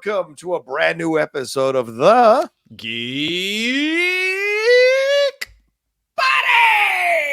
welcome to a brand new episode of the Geek Buddies.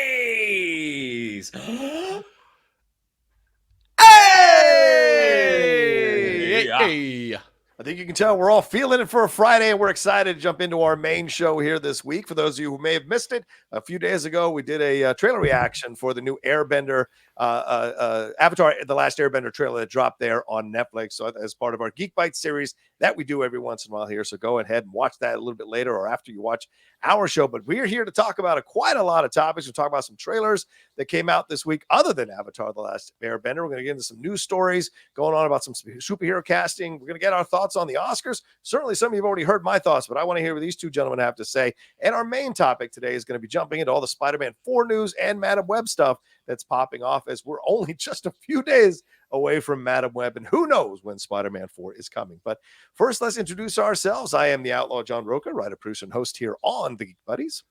Hey! I think you can tell we're all feeling it for a Friday, and we're excited to jump into our main show here this week. For those of you who may have missed it, a few days ago, we did a trailer reaction for the new Airbender, Avatar, The Last Airbender trailer that dropped there on Netflix. So as part of our Geek Bites series that we do every once in a while here. So go ahead and watch that a little bit later or after you watch our show. But we're here to talk about quite a lot of topics. We'll talk about some trailers that came out this week other than Avatar, The Last Airbender. We're going to get into some news stories going on about some superhero casting. We're going to get our thoughts on the Oscars. Certainly some of you have already heard my thoughts, but I want to hear what these two gentlemen have to say. And our main topic today is going to be jumping into all the Spider-Man 4 news and Madam Web stuff that's popping off, as we're only just a few days away from Madam Web, and who knows when Spider-Man 4 is coming. But first, let's introduce ourselves. I am the Outlaw John Rocha, writer, producer, and host here on the Geek Buddies.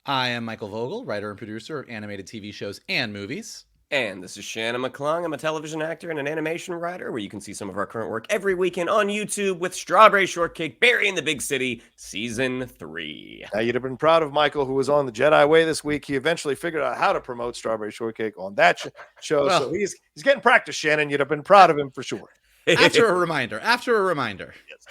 I am Michael Vogel, writer and producer of animated TV shows and movies. And this is Shannon McClung. I'm a television actor and an animation writer, where you can see some of our current work every weekend on YouTube with Strawberry Shortcake, Barry in the Big City, Season 3. Now, you'd have been proud of Michael, who was on the Jedi Way this week. He eventually figured out how to promote Strawberry Shortcake on that show. Well, so he's getting practice, Shannon. You'd have been proud of him for sure. After a reminder. Yes.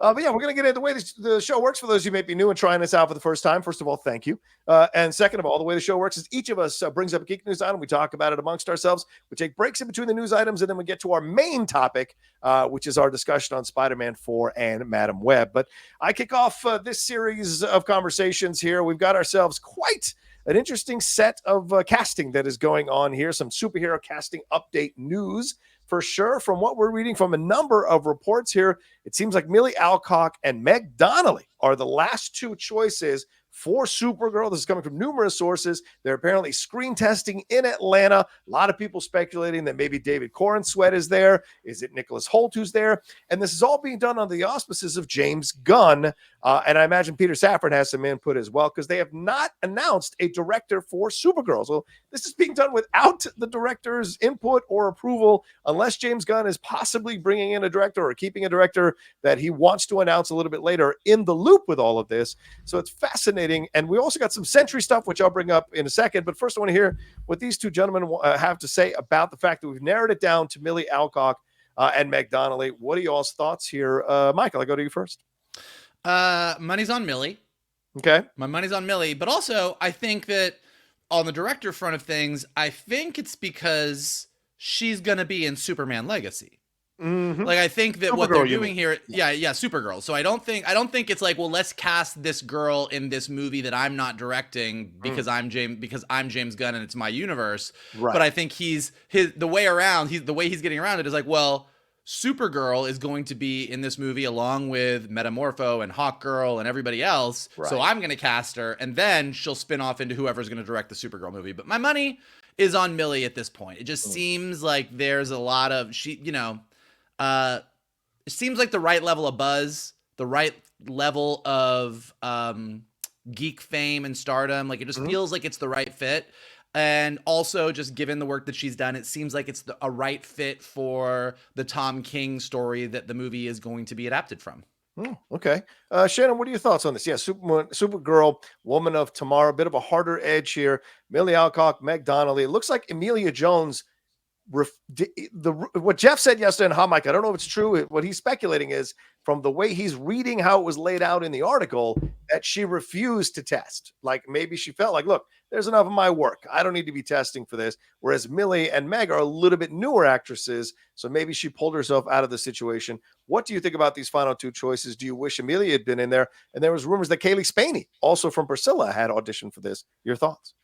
But yeah, we're going to get into the way the show works for those of you who may be new and trying this out for the first time. First of all, thank you. And second of all, the way the show works is each of us brings up a geek news item. We talk about it amongst ourselves. We take breaks in between the news items, and then we get to our main topic, which is our discussion on Spider-Man 4 and Madam Web. But I kick off this series of conversations here. We've got ourselves quite an interesting set of casting that is going on here. Some superhero casting update news. For sure, from what we're reading from a number of reports here, it seems like Millie Alcock and Meg Donnelly are the last two choices for Supergirl. This is coming from numerous sources. They're apparently screen testing in Atlanta. A lot of people speculating that maybe David Corenswet is there. Is it Nicholas Hoult who's there? And this is all being done under the auspices of James Gunn. And I imagine Peter Safran has some input as well, because they have not announced a director for Supergirl. So this is being done without the director's input or approval, unless James Gunn is possibly bringing in a director or keeping a director that he wants to announce a little bit later in the loop with all of this. So it's fascinating. And we also got some Sentry stuff, which I'll bring up in a second. But first, I want to hear what these two gentlemen have to say about the fact that we've narrowed it down to Millie Alcock and Meg Donnelly. What are y'all's thoughts here? Michael, I'll go to you first. Money's on Millie. Okay. My money's on Millie. But also, I think that on the director front of things, I think it's because she's going to be in Superman Legacy. Mm-hmm. Like, I think that Supergirl, what they're doing here, Supergirl. So I don't think it's like, well, let's cast this girl in this movie that I'm not directing because I'm James Gunn and it's my universe. Right. But I think the way he's getting around it is like, well, Supergirl is going to be in this movie along with Metamorpho and Hawkgirl and everybody else. Right. So I'm going to cast her, and then she'll spin off into whoever's going to direct the Supergirl movie. But my money is on Millie at this point. It just seems like there's a lot of it seems like the right level of buzz, the right level of geek fame and stardom. Like, it just feels like it's the right fit. And also, just given the work that she's done, it seems like it's a right fit for the Tom King story that the movie is going to be adapted from. Okay. Shannon, what are your thoughts on this? Yeah, Supergirl, Woman of Tomorrow, a bit of a harder edge here. Millie Alcock, Meg Donnelly. It looks like Emilia Jones. What Jeff said yesterday in Hot Mike, I don't know if it's true. What he's speculating is, from the way he's reading how it was laid out in the article, that she refused to test. Like, maybe she felt like, look, there's enough of my work. I don't need to be testing for this. Whereas Millie and Meg are a little bit newer actresses, so maybe she pulled herself out of the situation. What do you think about these final two choices? Do you wish Emilia had been in there? And there was rumors that Kaylee Spaney, also from Priscilla, had auditioned for this. Your thoughts?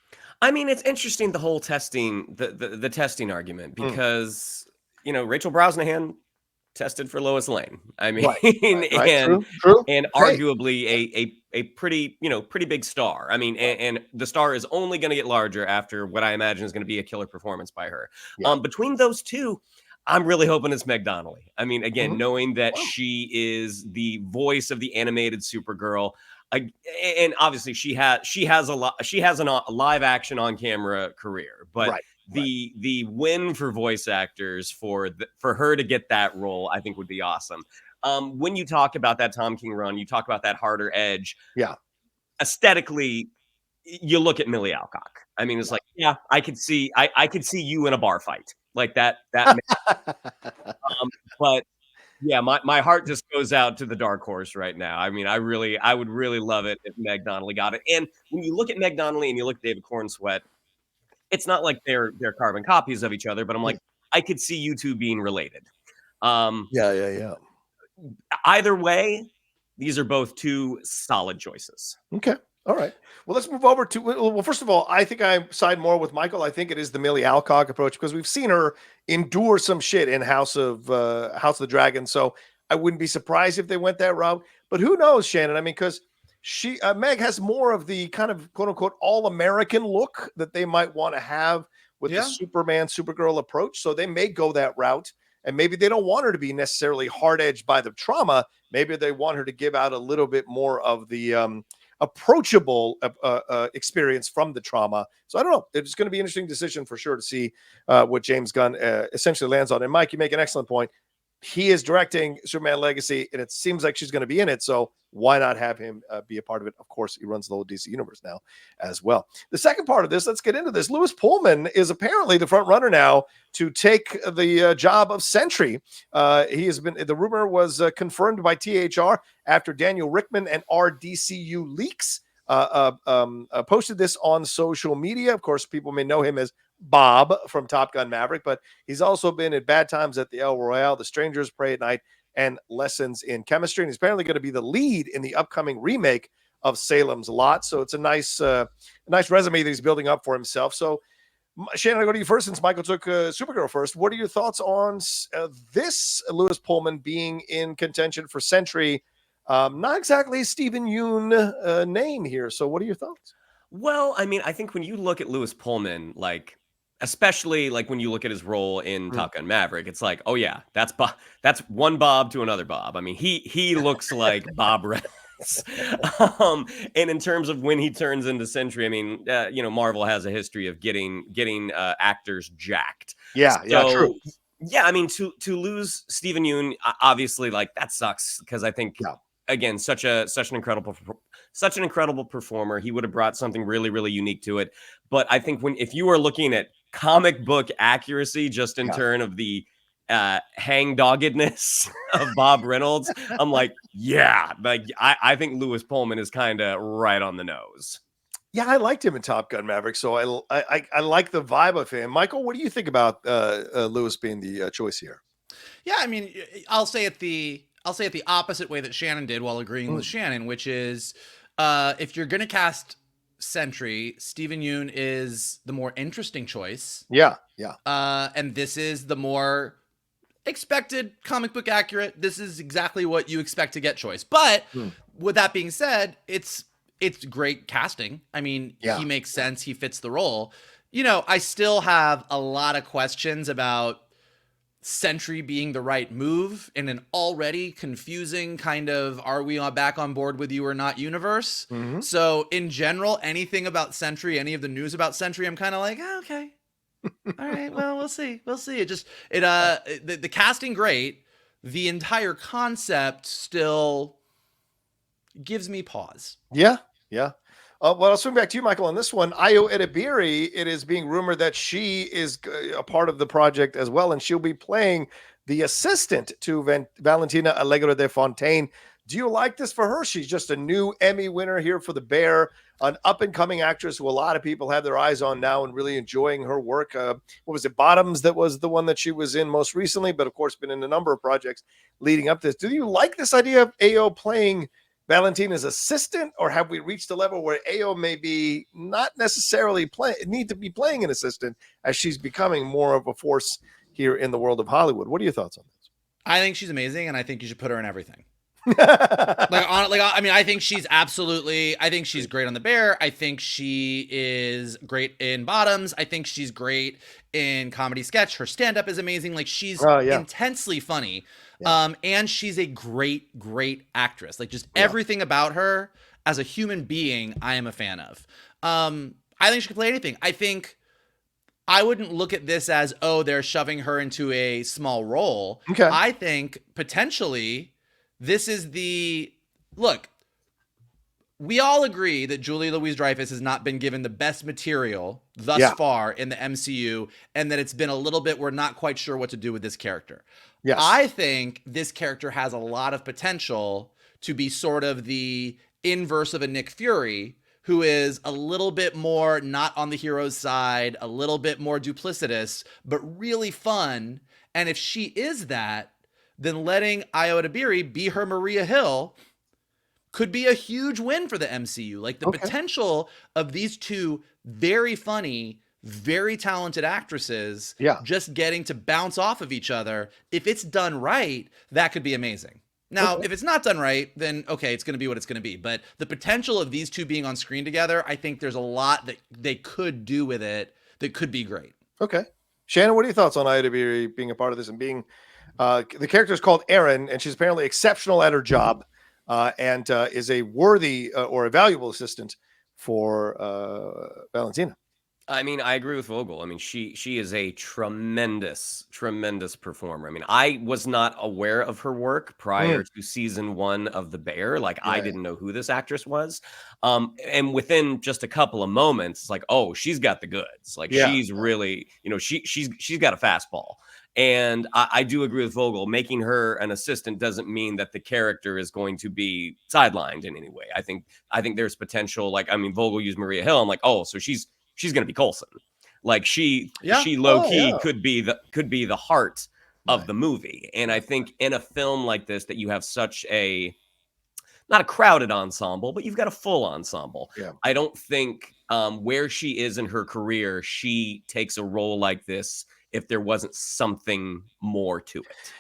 I mean, it's interesting, the whole testing, the testing argument, because, Rachel Brosnahan tested for Lois Lane. I mean, right. True. And arguably a pretty big star. I mean, and the star is only going to get larger after what I imagine is going to be a killer performance by her. Yeah. Between those two, I'm really hoping it's Meg Donnelly. I mean, again, knowing that she is the voice of the animated Supergirl. And obviously she has a live action on camera career, but the win for voice actors for her to get that role, I think would be awesome. When you talk about that Tom King run, you talk about that harder edge. Yeah. Aesthetically, you look at Millie Alcock. I mean, it's like, yeah, I could see you in a bar fight like that. But yeah, my heart just goes out to the dark horse right now. I mean, I would really love it if Meg Donnelly got it. And when you look at Meg Donnelly and you look at David Cornsweet, it's not like they're carbon copies of each other, but I'm like, I could see you two being related. Yeah. Either way, these are both two solid choices. Okay. All right. Well, let's move over to, well, first of all, I think I side more with Michael. I think it is the Millie Alcock approach because we've seen her endure some shit in House of the Dragon. So I wouldn't be surprised if they went that route. But who knows, Shannon? I mean, because Meg has more of the kind of quote unquote all-American look that they might want to have with the Superman, Supergirl approach. So they may go that route. And maybe they don't want her to be necessarily hard-edged by the trauma. Maybe they want her to give out a little bit more of the approachable experience from the trauma. So I don't know. It's going to be an interesting decision for sure to see what James Gunn essentially lands on. And Mike, you make an excellent point. He is directing Superman Legacy, and it seems like she's going to be in it. So why not have him be a part of it? Of course, he runs the whole DC universe now as well. The second part of this, let's get into this. Louis Pullman is apparently the front runner now to take the job of Sentry. He has been, the rumor was confirmed by THR after Daniel Rickman and RDCU Leaks posted this on social media. Of course, people may know him as Bob from Top Gun Maverick, but he's also been at Bad Times at the El Royale, The Strangers Pray at Night, and Lessons in Chemistry. And he's apparently going to be the lead in the upcoming remake of Salem's Lot. So it's a nice resume that he's building up for himself. So Shannon, I'll go to you first since Michael took Supergirl first. What are your thoughts on this Louis Pullman being in contention for Sentry? Not exactly Stephen Yeun name here. So what are your thoughts? Well, I mean, I think when you look at Louis Pullman, like, especially like when you look at his role in Top Gun Maverick, it's like, oh yeah, that's one Bob to another Bob. I mean, he looks like Bob Reynolds. And in terms of when he turns into Sentry, I mean, Marvel has a history of getting actors jacked. Yeah, true. Yeah, I mean, to lose Stephen Yeun, obviously, like that sucks because I think again, such an incredible performer. He would have brought something really, really unique to it. But I think if you are looking at comic book accuracy, just in turn of the hangdoggedness of Bob Reynolds, I'm like, I think Louis Pullman is kind of right on the nose. Yeah, I liked him in Top Gun Maverick, so I like the vibe of him. Michael, what do you think about Louis being the choice here? Yeah, I mean, I'll say it the opposite way that Shannon did while agreeing with Shannon, which is if you're going to cast Sentry, Stephen Yeun is the more interesting choice. Yeah. And this is the more expected, comic book accurate. This is exactly what you expect to get choice. But with that being said, it's great casting. I mean, he makes sense. He fits the role. I still have a lot of questions about Sentry being the right move in an already confusing kind of are we back on board with you or not universe. So in general, anything about Sentry, any of the news about Sentry, I'm kind of like, okay, all right, well, we'll see. The casting great. The entire concept still gives me pause. Yeah. Well, I'll swing back to you, Michael, on this one. Ayo Edebiri, it is being rumored that she is a part of the project as well, and she'll be playing the assistant to Valentina Allegra de Fontaine. Do you like this for her? She's just a new Emmy winner here for The Bear, an up-and-coming actress who a lot of people have their eyes on now and really enjoying her work. What was it, Bottoms? That was the one that she was in most recently, but of course been in a number of projects leading up to this. Do you like this idea of Ayo playing Valentina's assistant, or have we reached a level where Ayo may be not necessarily need to be playing an assistant as she's becoming more of a force here in the world of Hollywood? What are your thoughts on this? I think she's amazing, and I think you should put her in everything. I think she's great on The Bear. I think she is great in Bottoms. I think she's great in comedy sketch. Her stand-up is amazing. Like, she's intensely funny. And she's a great actress. Like, just everything about her as a human being, I am a fan of. I think she can play anything. I think I wouldn't look at this as, oh, they're shoving her into a small role. Okay. I think potentially this is look, we all agree that Julia Louis-Dreyfus has not been given the best material thus far in the MCU, and that it's been a little bit, we're not quite sure what to do with this character. Yes. I think this character has a lot of potential to be sort of the inverse of a Nick Fury, who is a little bit more not on the hero's side, a little bit more duplicitous, but really fun. And if she is that, then letting Ayo Edebiri be her Maria Hill could be a huge win for the MCU. Like the potential of these two very funny, very talented actresses just getting to bounce off of each other. If it's done right, that could be amazing. Now, if it's not done right, then okay, it's going to be what it's going to be. But the potential of these two being on screen together, I think there's a lot that they could do with it that could be great. Okay. Shannon, what are your thoughts on Ayo Edebiri being a part of this and being the character is called Erin, and she's apparently exceptional at her job. And is a worthy or a valuable assistant for Valentina. I mean, I agree with Vogel. I mean, she is a tremendous performer. I mean, I was not aware of her work prior to season 1 of The Bear. Like, I didn't know who this actress was. And within just a couple of moments, it's like, oh, she's got the goods. Like, she's really, she's got a fastball. And I do agree with Vogel. Making her an assistant doesn't mean that the character is going to be sidelined in any way. I think there's potential. Like, I mean, Vogel used Maria Hill. I'm like, oh, so she's going to be Coulson. Like she low key could be the heart of the movie. And I think in a film like this, that you have such not a crowded ensemble, but you've got a full ensemble. Yeah. I don't think where she is in her career, she takes a role like this if there wasn't something more to it.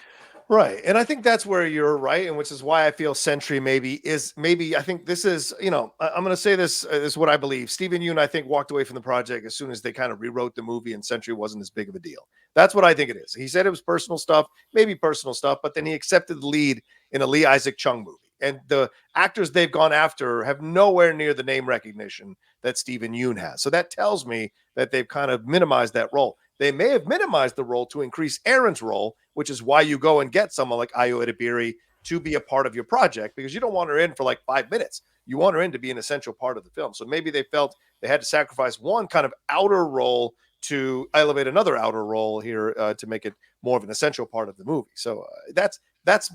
Right. And I think that's where you're right. And which is why I feel Sentry maybe I think this is, I'm going to say this is what I believe. Stephen Yeun, I think, walked away from the project as soon as they kind of rewrote the movie and Sentry wasn't as big of a deal. That's what I think it is. He said it was personal stuff, but then he accepted the lead in a Lee Isaac Chung movie. And the actors they've gone after have nowhere near the name recognition that Stephen Yeun has. So that tells me that they've kind of minimized that role. They may have minimized the role to increase Erin's role, which is why you go and get someone like Ayo Edebiri to be a part of your project, because you don't want her in for like 5 minutes. You want her in to be an essential part of the film. So maybe they felt they had to sacrifice one kind of outer role to elevate another outer role here to make it more of an essential part of the movie. So that's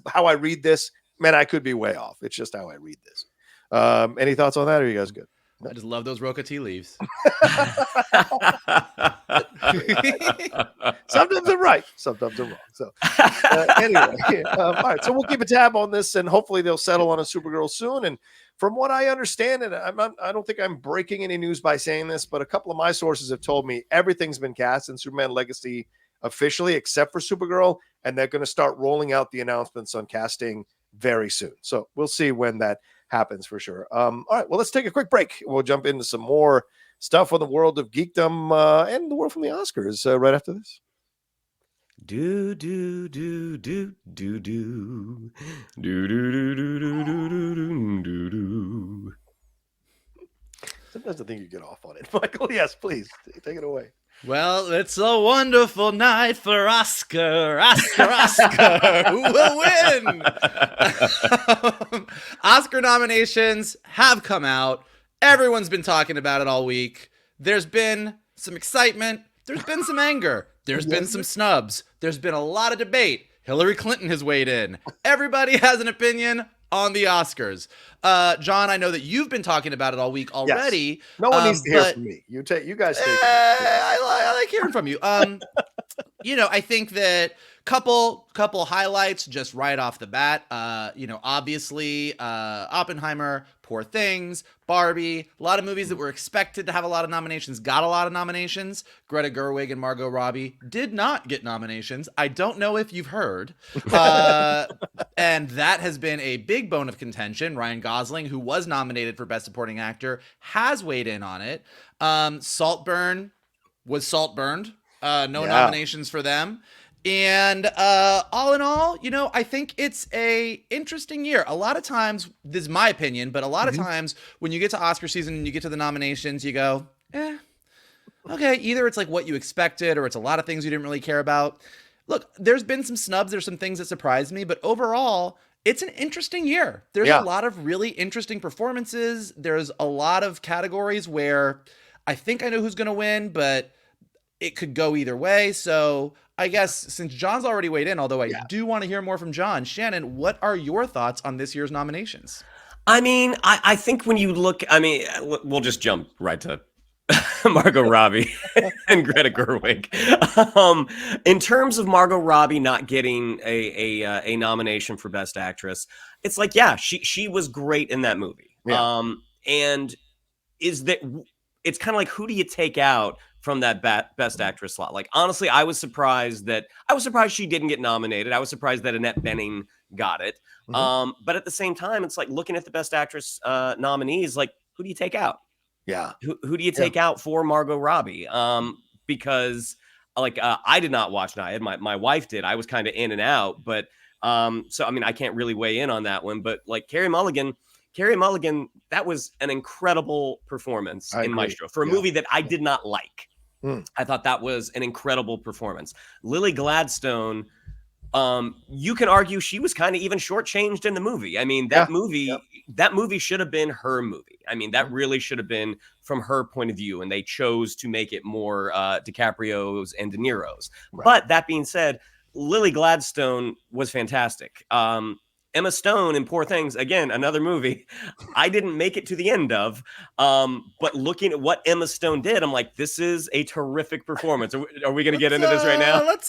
how I read this. Man, I could be way off. It's just how I read this. Any thoughts on that? Or are you guys good? I just love those Rocha tea leaves. Sometimes they're right, sometimes they're wrong. So anyway, all right. So we'll keep a tab on this, and hopefully they'll settle on a Supergirl soon. And from what I understand, and I don't think I'm breaking any news by saying this, but a couple of my sources have told me everything's been cast in Superman Legacy officially, except for Supergirl, and they're going to start rolling out the announcements on casting very soon. So we'll see when that happens for sure. All right, well, let's take a quick break. We'll jump into some more stuff on the world of geekdom and the world from the Oscars right after this. Do do do do do do do do do do do do do. Sometimes I think you get off on it, Michael. Yes, please take it away. Well, it's a wonderful night for Oscar. Who will win? Oscar nominations have come out. Everyone's been talking about it all week. There's been some excitement. There's been some anger. There's been some snubs. There's been a lot of debate. Hillary Clinton has weighed in. Everybody has an opinion on the Oscars. John, I know that you've been talking about it all week already. Yes. No one needs to hear from me. You guys take it. I like hearing from you. I think that couple highlights just right off the bat. Obviously, Oppenheimer, Poor Things, Barbie, a lot of movies that were expected to have a lot of nominations got a lot of nominations. Greta Gerwig and Margot Robbie did not get nominations. I don't know if you've heard. And that has been a big bone of contention. Ryan Gosling, who was nominated for Best Supporting Actor, has weighed in on it. Saltburn was Saltburned. No nominations for them. And all in all, I think it's a interesting year. A lot of times, this is my opinion, but a lot of times when you get to Oscar season and you get to the nominations, you go, okay, either it's like what you expected or it's a lot of things you didn't really care about. Look, there's been some snubs, there's some things that surprised me, but overall, it's an interesting year. There's a lot of really interesting performances. There's a lot of categories where I think I know who's going to win, but it could go either way. So I guess since John's already weighed in, although I do want to hear more from John, Shannon, what are your thoughts on this year's nominations? I mean, I think when you look, I mean, we'll just jump right to Margot Robbie and Greta Gerwig. In terms of Margot Robbie not getting a nomination for Best Actress, it's like, yeah, she was great in that movie. Yeah. And is that it's kind of like, who do you take out from that Best Actress slot? Like, honestly, I was surprised she didn't get nominated. I was surprised that Annette Bening got it. But at the same time, it's like looking at the Best Actress nominees, like, who do you take out? Yeah. Who do you take out for Margot Robbie? Because like I did not watch Nyad. My wife did. I was kind of in and out, but so I mean I can't really weigh in on that one. But like Carey Mulligan, that was an incredible performance in Maestro for a movie that I did not like. I thought that was an incredible performance. Lily Gladstone, you can argue she was kind of even shortchanged in the movie. I mean, that movie should have been her movie. I mean, that really should have been from her point of view, and they chose to make it more DiCaprio's and De Niro's. Right. But that being said, Lily Gladstone was fantastic. Emma Stone in Poor Things, again, another movie I didn't make it to the end of. But looking at what Emma Stone did, I'm like, this is a terrific performance. Are we going to get into this right now? Let's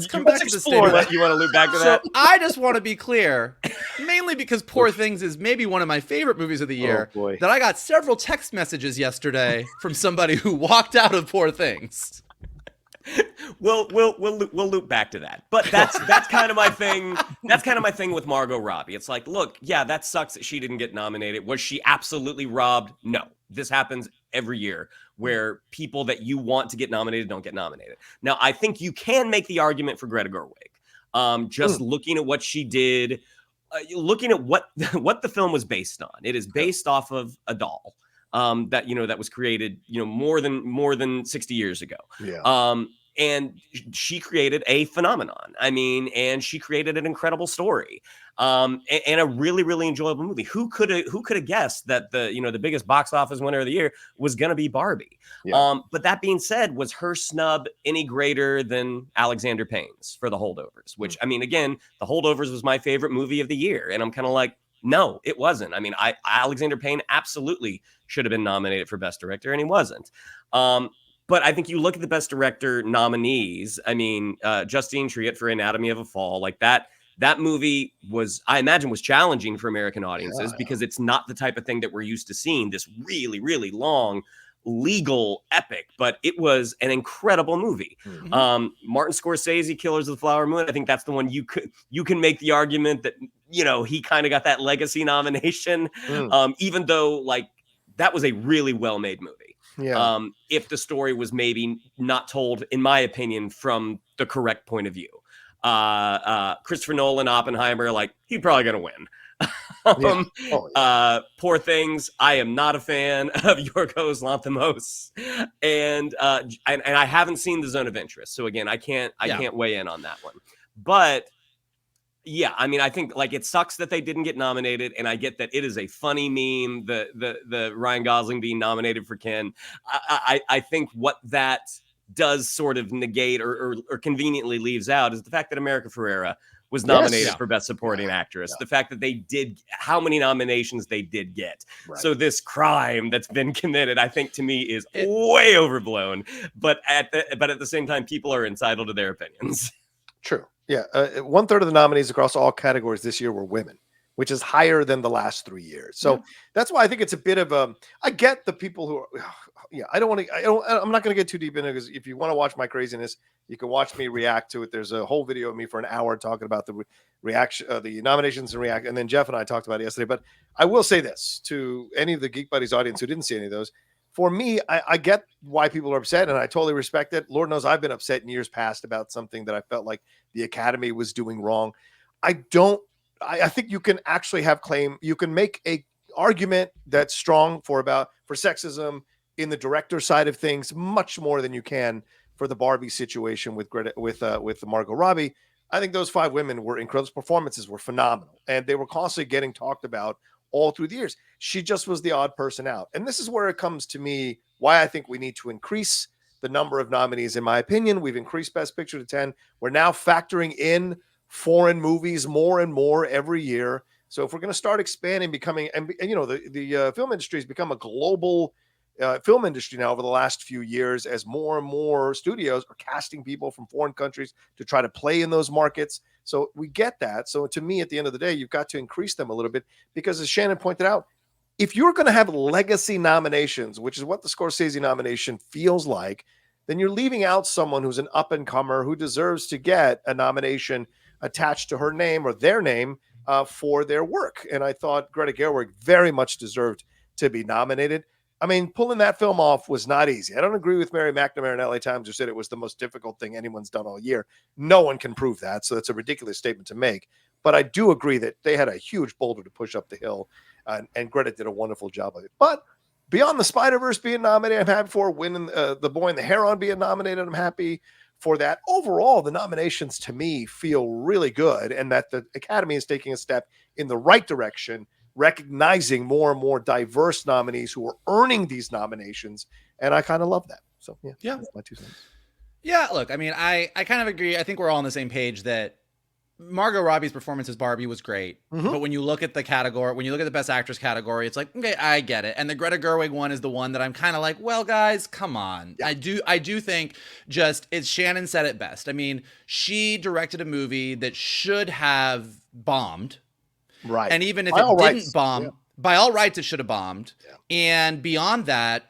come back to the stage. You want to loop back to that? I just want to be clear, mainly because Poor Things is maybe one of my favorite movies of the year, that I got several text messages yesterday from somebody who walked out of Poor Things. We'll loop back to that, but that's kind of my thing. That's kind of my thing with Margot Robbie. It's like, look, yeah, that sucks that she didn't get nominated. Was she absolutely robbed? No. This happens every year where people that you want to get nominated don't get nominated. Now, I think you can make the argument for Greta Gerwig. Just looking at what she did, looking at what the film was based on. It is based off of a doll that was created more than 60 years ago. And she created a phenomenon. I mean, and she created an incredible story, and a really, really enjoyable movie. Who could have guessed that the biggest box office winner of the year was going to be Barbie? But that being said, was her snub any greater than Alexander Payne's for The Holdovers? Which, I mean, again, The Holdovers was my favorite movie of the year, and I'm kind of like, no, it wasn't. I mean, Alexander Payne absolutely should have been nominated for Best Director, and he wasn't. But I think you look at the Best Director nominees. I mean, Justine Triet for Anatomy of a Fall, like that movie was challenging for American audiences because it's not the type of thing that we're used to seeing, this really, really long legal epic, but it was an incredible movie. Martin Scorsese, Killers of the Flower Moon, I think that's the one you can make the argument that, he kind of got that legacy nomination, even though like that was a really well-made movie. If the story was maybe not told, in my opinion, from the correct point of view. Christopher Nolan, Oppenheimer, like he's probably gonna win. Poor Things, I am not a fan of Yorgos Lanthimos, and I haven't seen The Zone of Interest, so again, I can't weigh in on that one. But yeah, I mean, I think like it sucks that they didn't get nominated, and I get that it is a funny meme, the Ryan Gosling being nominated for Ken. I think what that does sort of negate or conveniently leaves out is the fact that America Ferrera was nominated for Best Supporting Actress. The fact that they did, how many nominations they did get. So this crime that's been committed, I think to me is way overblown. But at the same time, people are entitled to their opinions. True. Yeah. 1/3 of the nominees across all categories this year were women, which is higher than the last 3 years. So that's why I think it's a bit of a, I get the people who are, I'm not going to get too deep in it, because if you want to watch my craziness, you can watch me react to it. There's a whole video of me for an hour talking about the reaction, the nominations and react. And then Jeff and I talked about it yesterday, but I will say this to any of the Geek Buddies audience who didn't see any of those. For me, I get why people are upset, and I totally respect it. Lord knows I've been upset in years past about something that I felt like the Academy was doing wrong. I think you can actually you can make a argument that's strong for sexism in the director side of things, much more than you can for the Barbie situation with Greta, with Margot Robbie. I think those 5 women were incredible. Performances were phenomenal, and they were constantly getting talked about all through the years. She just was the odd person out. And this is where it comes to me, why I think we need to increase the number of nominees. In my opinion, we've increased Best Picture to 10. We're now factoring in foreign movies more and more every year. So if we're going to start expanding, becoming, and you know, the film industry has become a global film industry now over the last few years, as more and more studios are casting people from foreign countries to try to play in those markets. So we get that. So to me, at the end of the day, you've got to increase them a little bit, because as Shannon pointed out, if you're going to have legacy nominations, which is what the Scorsese nomination feels like, then you're leaving out someone who's an up and comer who deserves to get a nomination attached to her name or their name for their work. And I thought Greta Gerwig very much deserved to be nominated. I mean, pulling that film off was not easy. I don't agree with Mary McNamara in LA Times, who said it was the most difficult thing anyone's done all year. No one can prove that, so that's a ridiculous statement to make. But I do agree that they had a huge boulder to push up the hill, and Greta did a wonderful job of it. But Beyond the Spider-Verse being nominated, I'm happy for. Winning The Boy and the Heron being nominated, I'm happy for that. Overall, the nominations to me feel really good, and that the Academy is taking a step in the right direction, recognizing more and more diverse nominees who are earning these nominations. And I kind of love that. So yeah, that's my 2 cents. Yeah, look, I mean, I kind of agree. I think we're all on the same page that Margot Robbie's performance as Barbie was great. But when you look at the category, when you look at the Best Actress category, it's like, okay, I get it. And the Greta Gerwig one is the one that I'm kind of like, well, guys, come on. Yeah. I do think just, it's Shannon said it best. I mean, she directed a movie that should have bombed. Right. And even if it didn't bomb, by all rights, it should have bombed. Yeah. And beyond that,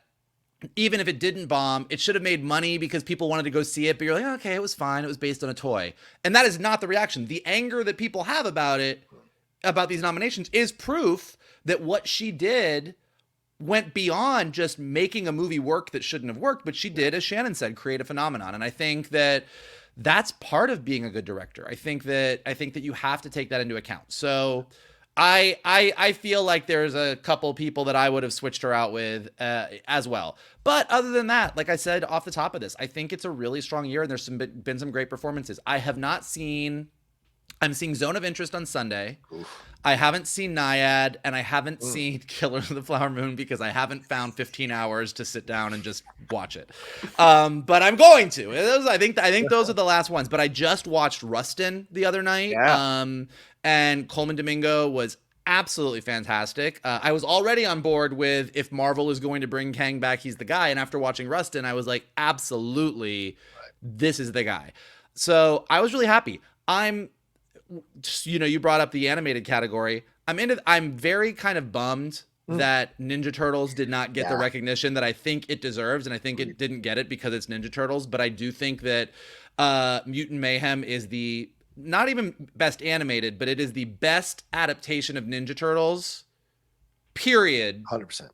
even if it didn't bomb, it should have made money because people wanted to go see it. But you're like, okay, it was fine. It was based on a toy. And that is not the reaction. The anger that people have about it, about these nominations, is proof that what she did went beyond just making a movie work that shouldn't have worked. But she did, as Shannon said, create a phenomenon. And I think that that's part of being a good director. I think that you have to take that into account. So I feel like there's a couple people that I would have switched her out with as well. But other than that, like I said off the top of this, I think it's a really strong year, and there's been some great performances. I'm seeing Zone of Interest on Sunday. Oof. I haven't seen Naiad, and I haven't seen Killer of the Flower Moon because I haven't found 15 hours to sit down and just watch it. But I'm going to. I think those are the last ones. But I just watched Rustin the other night. Yeah. And Coleman Domingo was absolutely fantastic. I was already on board with, if Marvel is going to bring Kang back, he's the guy. And after watching Rustin, I was like, absolutely, this is the guy. So I was really happy. You brought up the animated category. I'm very kind of bummed that Ninja Turtles did not get the recognition that I think it deserves. And I think it didn't get it because it's Ninja Turtles. But I do think that Mutant Mayhem is the, not even best animated, but it is the best adaptation of Ninja Turtles, period. 100%.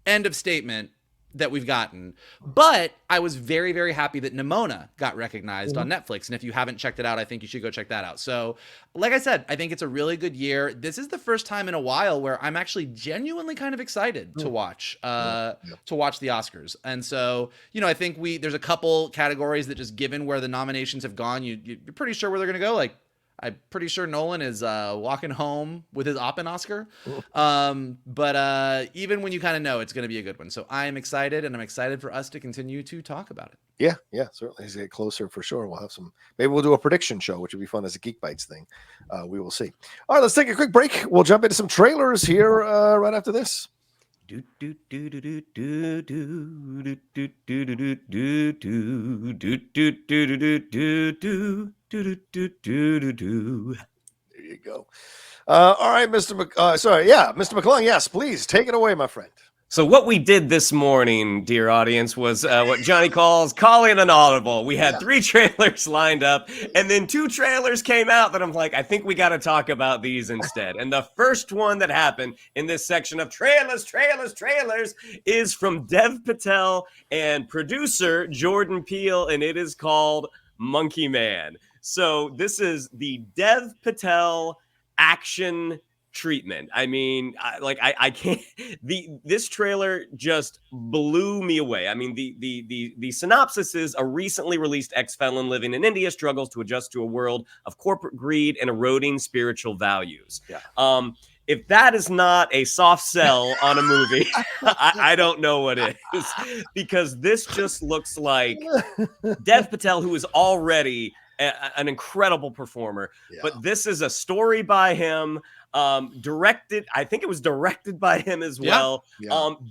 End of statement, that we've gotten. But I was very, very happy that Nimona got recognized on Netflix. And if you haven't checked it out, I think you should go check that out. So like I said, I think it's a really good year. This is the first time in a while where I'm actually genuinely kind of excited to watch the Oscars. And so, I think there's a couple categories that, just given where the nominations have gone, you're pretty sure where they're going to go. Like, I'm pretty sure Nolan is walking home with his Oppen Oscar. But even when you kind of know, it's going to be a good one. So I am excited, and I'm excited for us to continue to talk about it. Yeah, certainly. As we get closer, for sure. We'll have maybe we'll do a prediction show, which would be fun as a Geek Bites thing. We will see. All right, let's take a quick break. We'll jump into some trailers here right after this. There you go. All right, Mr. McClung. Yes, please take it away, my friend. So what we did this morning, dear audience, was what Johnny calls calling an audible. We had 3 trailers lined up, and then 2 trailers came out that I'm like, I think we got to talk about these instead. And the first one that happened in this section of trailers is from Dev Patel and producer Jordan Peele, and it is called Monkey Man. So this is the Dev Patel action treatment. I mean, I can't. This trailer just blew me away. I mean, the synopsis is: a recently released ex-felon living in India struggles to adjust to a world of corporate greed and eroding spiritual values. Yeah. If that is not a soft sell on a movie, I don't know what is, because this just looks like Dev Patel, who is already an incredible performer, but this is a story by him, directed. I think it was directed by him as well.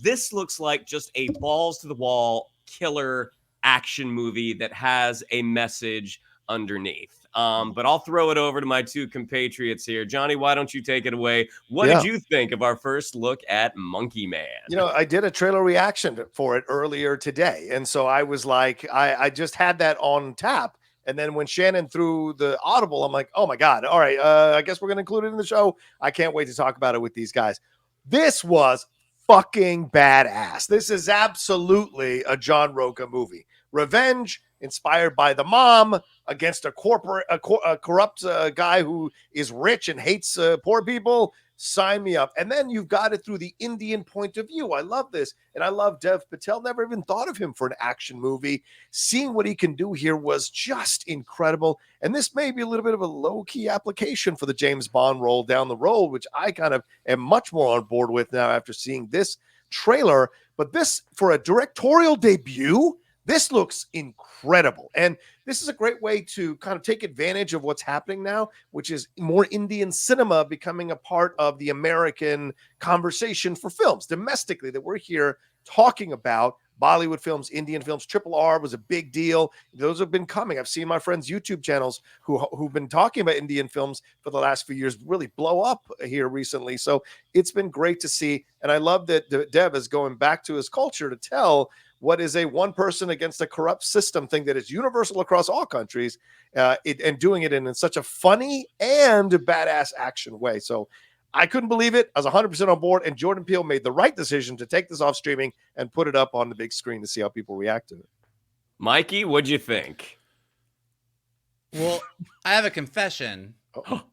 This looks like just a balls to the wall killer action movie that has a message underneath. But I'll throw it over to my two compatriots here. Johnny, why don't you take it away? What did you think of our first look at Monkey Man? You know, I did a trailer reaction for it earlier today. And so I was like, I just had that on tap. And then when Shannon threw the audible, I'm like, oh my God. All right. I guess we're going to include it in the show. I can't wait to talk about it with these guys. This was fucking badass. This is absolutely a John Rocha movie. Revenge inspired by the mom against a corrupt guy who is rich and hates poor people. Sign me up. And then you've got it through the Indian point of view. I love this. And I love Dev Patel. Never even thought of him for an action movie. Seeing what he can do here was just incredible. And this may be a little bit of a low-key application for the James Bond role down the road, which I kind of am much more on board with now after seeing this trailer. But this, for a directorial debut, this looks incredible. And this is a great way to kind of take advantage of what's happening now, which is more Indian cinema becoming a part of the American conversation for films domestically that we're here talking about. Bollywood films, Indian films, RRR was a big deal. Those have been coming. I've seen my friends' YouTube channels who've been talking about Indian films for the last few years really blow up here recently. So it's been great to see. And I love that Dev is going back to his culture to tell what is a one person against a corrupt system thing that is universal across all countries, and doing it in such a funny and badass action way. So I couldn't believe it. I was 100% on board, and Jordan Peele made the right decision to take this off streaming and put it up on the big screen to see how people react to it. Mikey, what'd you think? Well, I have a confession.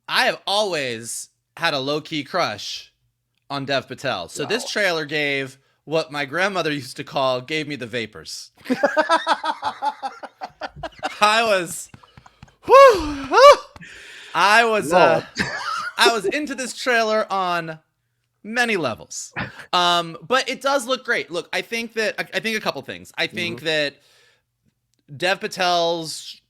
I have always had a low-key crush on Dev Patel. So this trailer gave what my grandmother used to call, gave me the vapors. I was into this trailer on many levels. But it does look great. Look, I think a couple things. I think that Dev Patel's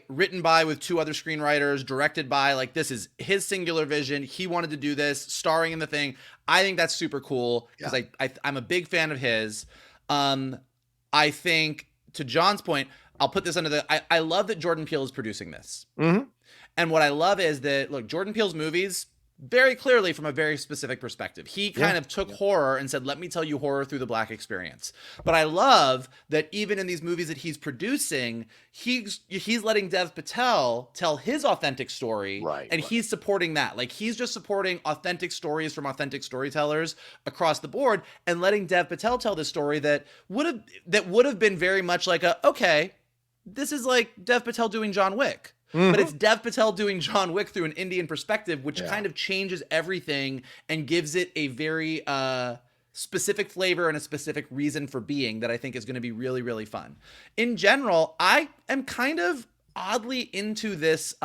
written by with two other screenwriters, directed by, like, this is his singular vision. He wanted to do this, starring in the thing. I think that's super cool because I'm a big fan of his. I think, to John's point, I'll put this under I love that Jordan Peele is producing this. And what I love is that, look, Jordan Peele's movies, very clearly from a very specific perspective. He kind of took horror and said, let me tell you horror through the Black experience. But I love that even in these movies that he's producing, he's letting Dev Patel tell his authentic story, and he's supporting that. Like, he's just supporting authentic stories from authentic storytellers across the board, and letting Dev Patel tell this story that would have been very much like this is like Dev Patel doing John Wick. But it's Dev Patel doing John Wick through an Indian perspective, which kind of changes everything and gives it a very specific flavor and a specific reason for being that I think is going to be really, really fun. In general, I am kind of oddly into this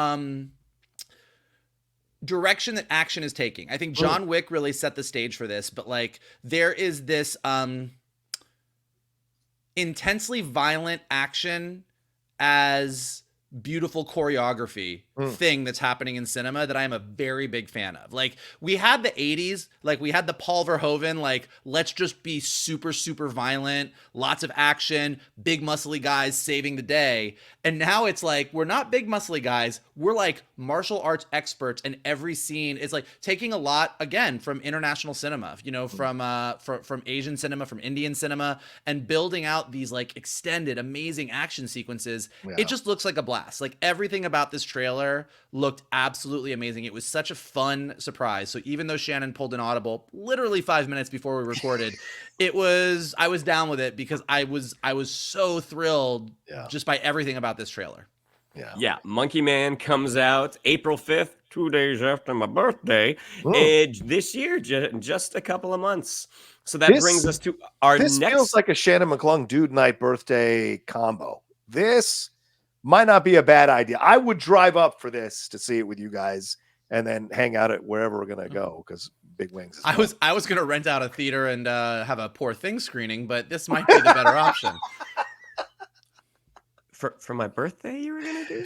direction that action is taking. I think John Wick really set the stage for this, but like there is this intensely violent action as beautiful choreography thing that's happening in cinema that I am a very big fan of. Like, we had the 80s, like we had the Paul Verhoeven, like, let's just be super, super violent, lots of action, big muscly guys saving the day. And now it's like, we're not big muscly guys, we're like martial arts experts, and every scene is like taking a lot, again, from international cinema, you know, from Asian cinema, from Indian cinema, and building out these like extended, amazing action sequences. It just looks like a blast. Like, everything about this trailer looked absolutely amazing. It was such a fun surprise. So even though Shannon pulled an audible literally 5 minutes before we recorded, I was down with it because I was so thrilled just by everything about this trailer. Yeah, Monkey Man comes out April 5th, 2 days after my birthday, this year, just a couple of months. So that brings us to our next. This feels like a Shannon McClung Dude Night birthday combo. This might not be a bad idea. I would drive up for this to see it with you guys and then hang out at wherever we're going to go because Big Wings. I was going to rent out a theater and have a Poor Thing screening, but this might be the better option. For my birthday, you were gonna do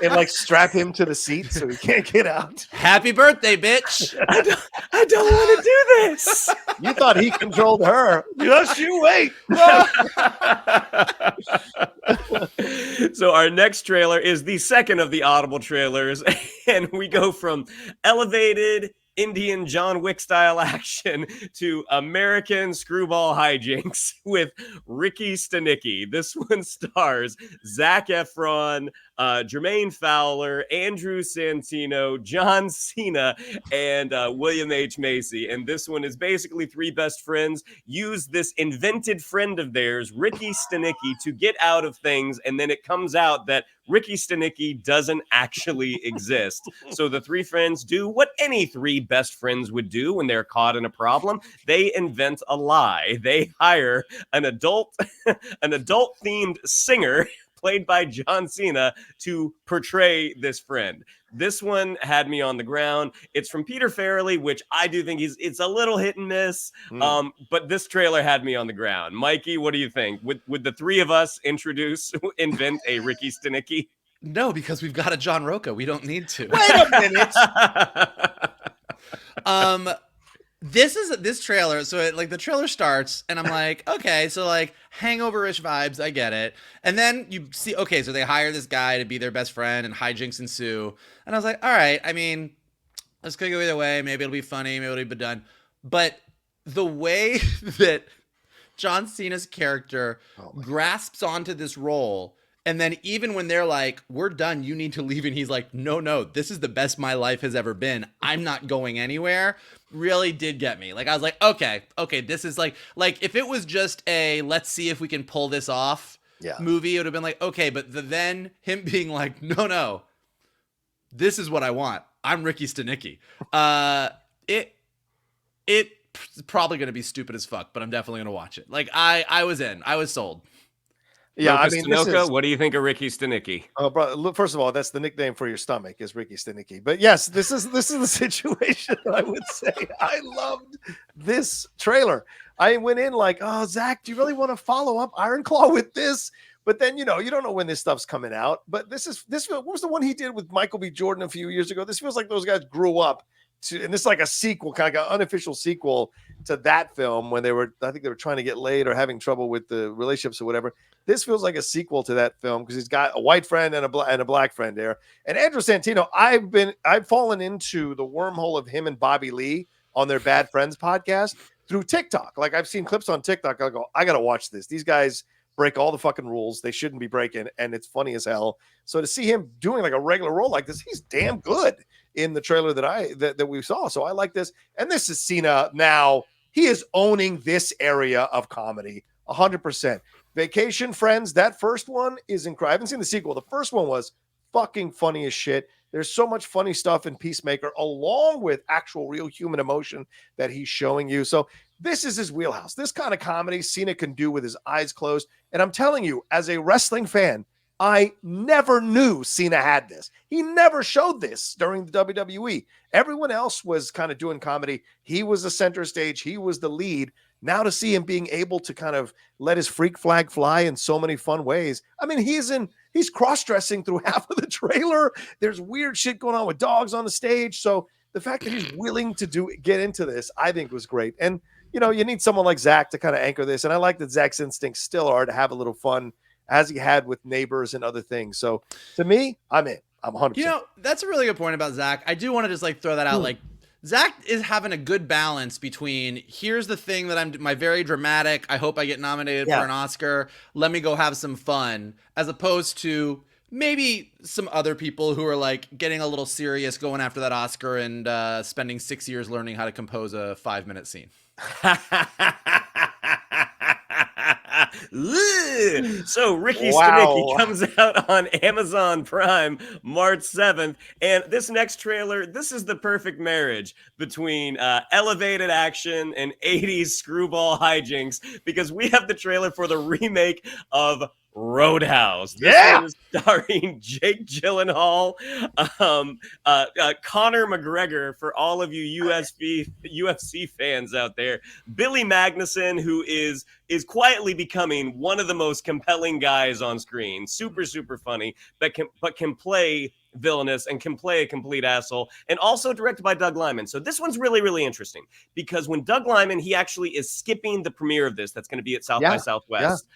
and like strap him to the seat so he can't get out. Happy birthday, bitch! I don't want to do this. You thought he controlled her? Just you wait. So our next trailer is the second of the Audible trailers, and we go from elevated Indian John Wick style action to American screwball hijinks with Ricky Stanicky. This one stars Zac Efron, Jermaine Fowler, Andrew Santino, John Cena, and William H. Macy. And this one is basically three best friends use this invented friend of theirs, Ricky Stanicky, to get out of things. And then it comes out that Ricky Stanicky doesn't actually exist. So the three friends do what any three best friends would do when they're caught in a problem. They invent a lie. They hire an adult themed singer played by John Cena to portray this friend. This one had me on the ground. It's from Peter Farrelly, which I do think it's a little hit and miss. But this trailer had me on the ground. Mikey, what do you think? Would the three of us invent a Ricky Stanicky? No, because we've got a John Rocha. We don't need to. Wait a minute. This trailer, so the trailer starts and I'm like, okay, so like hangover-ish vibes, I get it. And then you see, okay, so they hire this guy to be their best friend and hijinks ensue. And I was like, all right, I mean, let's go either way. Maybe it'll be funny, maybe it'll be done. But the way that John Cena's character grasps onto this role, and then even when they're like, we're done, you need to leave, and he's like, no, this is the best my life has ever been. I'm not going anywhere. Really did get me. Like, I was like, okay, this is like if it was just a let's see if we can pull this off movie, it would have been like, okay, but then him being like, no, this is what I want. I'm Ricky Stanicky. It's probably going to be stupid as fuck, but I'm definitely going to watch it. Like, I was in. I was sold. Yeah, Rocha, I mean, Stanoka, what do you think of Ricky Stanicky? Oh, bro, look, first of all, that's the nickname for your stomach is Ricky Stanicky. But yes, this is the situation. I would say I loved this trailer. I went in like, oh, Zach, do you really want to follow up Iron Claw with this? But then you don't know when this stuff's coming out. But this what was the one he did with Michael B. Jordan a few years ago? This feels like those guys grew up. And this is like a sequel, kind of like an unofficial sequel to that film when I think they were trying to get laid or having trouble with the relationships or whatever. This feels like a sequel to that film because he's got a white friend and a black friend there. And Andrew Santino, I've fallen into the wormhole of him and Bobby Lee on their Bad Friends podcast through TikTok. Like I've seen clips on TikTok. I go, I got to watch this. These guys break all the fucking rules they shouldn't be breaking, and it's funny as hell. So to see him doing like a regular role like this, he's damn good in the trailer that we saw. So I like this. And this is Cena now. He is owning this area of comedy 100%. Vacation Friends, that first one is incredible. I haven't seen the sequel. The first one was fucking funny as shit. There's so much funny stuff in Peacemaker, along with actual real human emotion that he's showing you. So this is his wheelhouse. This kind of comedy Cena can do with his eyes closed. And I'm telling you, as a wrestling fan, I never knew Cena had this. He never showed this during the WWE. Everyone else was kind of doing comedy. He was the center stage. He was the lead. Now to see him being able to kind of let his freak flag fly in so many fun ways. I mean, he's cross-dressing through half of the trailer. There's weird shit going on with dogs on the stage. So the fact that he's willing to get into this, I think was great. And, you need someone like Zach to kind of anchor this. And I like that Zach's instincts still are to have a little fun as he had with Neighbors and other things. So to me, I'm in. I'm 100%. That's a really good point about Zach. I do want to just throw that out. Zach is having a good balance between here's the thing that my very dramatic, I hope I get nominated for an Oscar. Let me go have some fun, as opposed to maybe some other people who are getting a little serious going after that Oscar and spending 6 years learning how to compose a 5-minute scene. So Ricky Wow. Stanicky comes out on Amazon Prime March 7th. And this next trailer, this is the perfect marriage between elevated action and 80s screwball hijinks, because we have the trailer for the remake of Roadhouse. This one is starring Jake Gyllenhaal, Conor McGregor, for all of you UFC fans out there, Billy Magnuson, who is quietly becoming one of the most compelling guys on screen. Super, super funny, but can play villainous and can play a complete asshole, and also directed by Doug Liman. So this one's really, really interesting, because when Doug Liman, he actually is skipping the premiere of this, that's going to be at South by Southwest.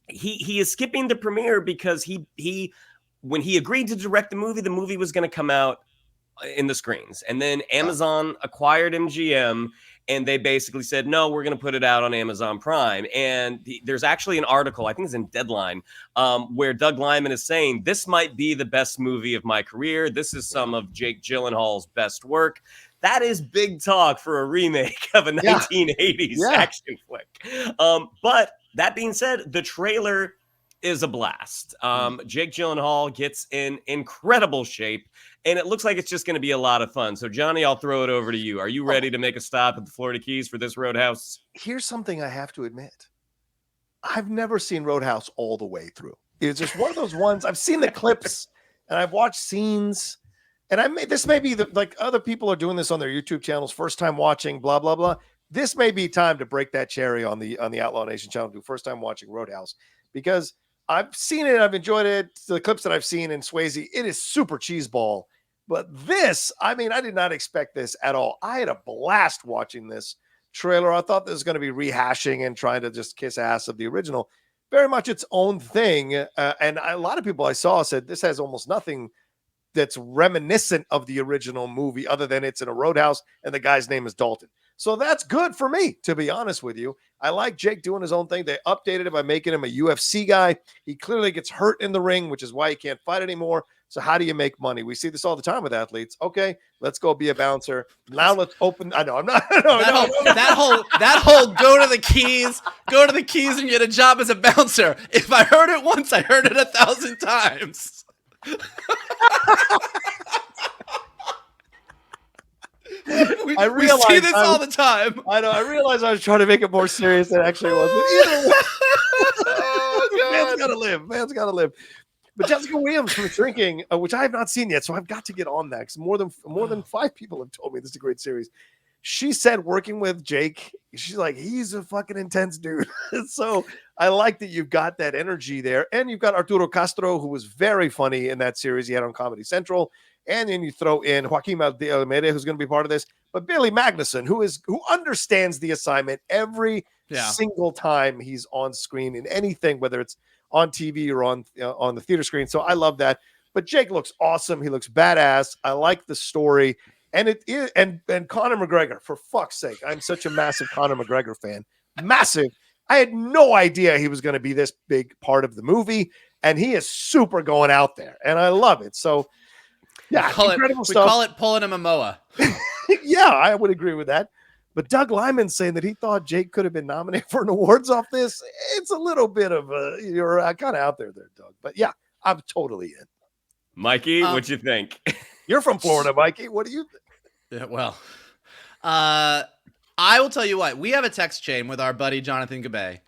He is skipping the premiere because he when he agreed to direct the movie was going to come out in the screens, and then Amazon acquired MGM, and they basically said, no, we're going to put it out on Amazon Prime. And there's actually an article, I think it's in Deadline, where Doug Liman is saying, this might be the best movie of my career. This is some of Jake Gyllenhaal's best work. That is big talk for a remake of a 1980s action flick. But that being said, the trailer is a blast. Jake Gyllenhaal gets in incredible shape, and it looks like it's just going to be a lot of fun. So, Johnny, I'll throw it over to you. Are you ready to make a stop at the Florida Keys for this Roadhouse? Here's something I have to admit. I've never seen Roadhouse all the way through. It's just one of those ones. I've seen the clips, and I've watched scenes, and this may be like other people are doing this on their YouTube channels, first time watching, blah, blah, blah. This may be time to break that cherry on the Outlaw Nation channel, do first time watching Roadhouse, because I've seen it, I've enjoyed it. The clips that I've seen in Swayze, it is super cheeseball. But this, I mean, I did not expect this at all. I had a blast watching this trailer. I thought this was going to be rehashing and trying to just kiss ass of the original. Very much its own thing. And a lot of people I saw said this has almost nothing that's reminiscent of the original movie, other than it's in a roadhouse and the guy's name is Dalton. So that's good for me, to be honest with you. I like Jake doing his own thing. They updated it by making him a UFC guy. He clearly gets hurt in the ring, which is why he can't fight anymore. So how do you make money? We see this all the time with athletes. Okay, let's go be a bouncer. Now let's open. I know I'm not. That whole go to the keys and get a job as a bouncer. If I heard it once, I heard it 1,000 times. we see this all the time. I know. I realized I was trying to make it more serious than it actually was. But either way, man's gotta live. Man's gotta live. But Jessica Williams from Shrinking, which I have not seen yet, so I've got to get on that, because more than 5 people have told me this is a great series. She said working with Jake, she's like, he's a fucking intense dude. So I like that you've got that energy there. And you've got Arturo Castro, who was very funny in that series he had on Comedy Central. And then you throw in Joaquin Almeida, who's going to be part of this. But Billy Magnuson, who understands the assignment every single time he's on screen in anything, whether it's on TV or on the theater screen. So I love that. But Jake looks awesome. He looks badass. I like the story. And it is, and Conor McGregor, for fuck's sake, I'm such a massive Conor McGregor fan. Massive. I had no idea he was going to be this big part of the movie, and he is super going out there, and I love it. So, yeah, incredible stuff. We call it pulling a Momoa. Yeah, I would agree with that. But Doug Liman saying that he thought Jake could have been nominated for an awards off this, it's a little bit of you're kind of out there, Doug. But yeah, I'm totally in. Mikey, what you think? You're from Florida, Mikey. What do you think? Yeah, well, I will tell you what. We have a text chain with our buddy Jonathan Gabay.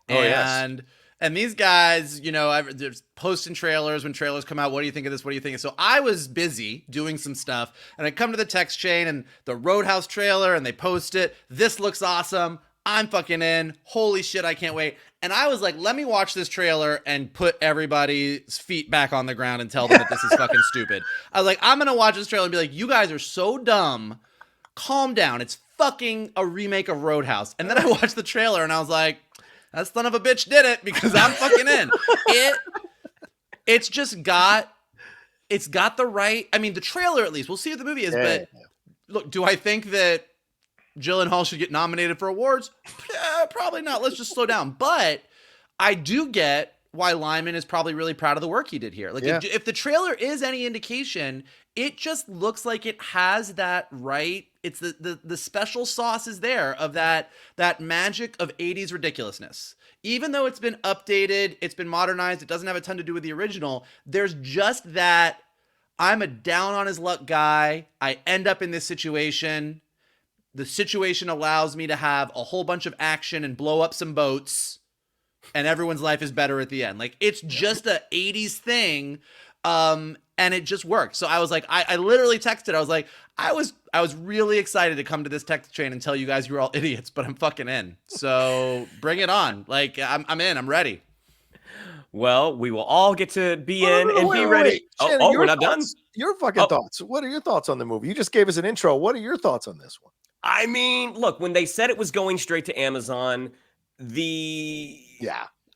And these guys, they're posting trailers when trailers come out. What do you think of this? What do you think? So I was busy doing some stuff, and I come to the text chain and the Roadhouse trailer, and they post it. This looks awesome. I'm fucking in. Holy shit, I can't wait. And I was like, let me watch this trailer and put everybody's feet back on the ground and tell them that this is fucking stupid. I was like, I'm going to watch this trailer and be like, you guys are so dumb. Calm down. It's fucking a remake of Roadhouse. And then I watched the trailer and I was like, that son of a bitch did it, because I'm fucking in. It's got the right, I mean, the trailer at least, we'll see what the movie is, but look, do I think that Gyllenhaal should get nominated for awards? Probably not. Let's just slow down. But I do get why Lyman is probably really proud of the work he did here. Like, if the trailer is any indication, it just looks like it has that right. It's the special sauce is there of that magic of 80s ridiculousness. Even though it's been updated, it's been modernized, it doesn't have a ton to do with the original. There's just that I'm a down on his luck guy. I end up in this situation. The situation allows me to have a whole bunch of action and blow up some boats, and everyone's life is better at the end. Like, it's just a 80s thing. And it just worked. So I was like, I literally texted. I was like, I was really excited to come to this text train and tell you guys you were all idiots, but I'm fucking in. So bring it on. Like, I'm in. I'm ready. Well, we will all get to be in and be ready. Shannon, we're not done. Your fucking thoughts. What are your thoughts on the movie? You just gave us an intro. What are your thoughts on this one? I mean, look, when they said it was going straight to Amazon,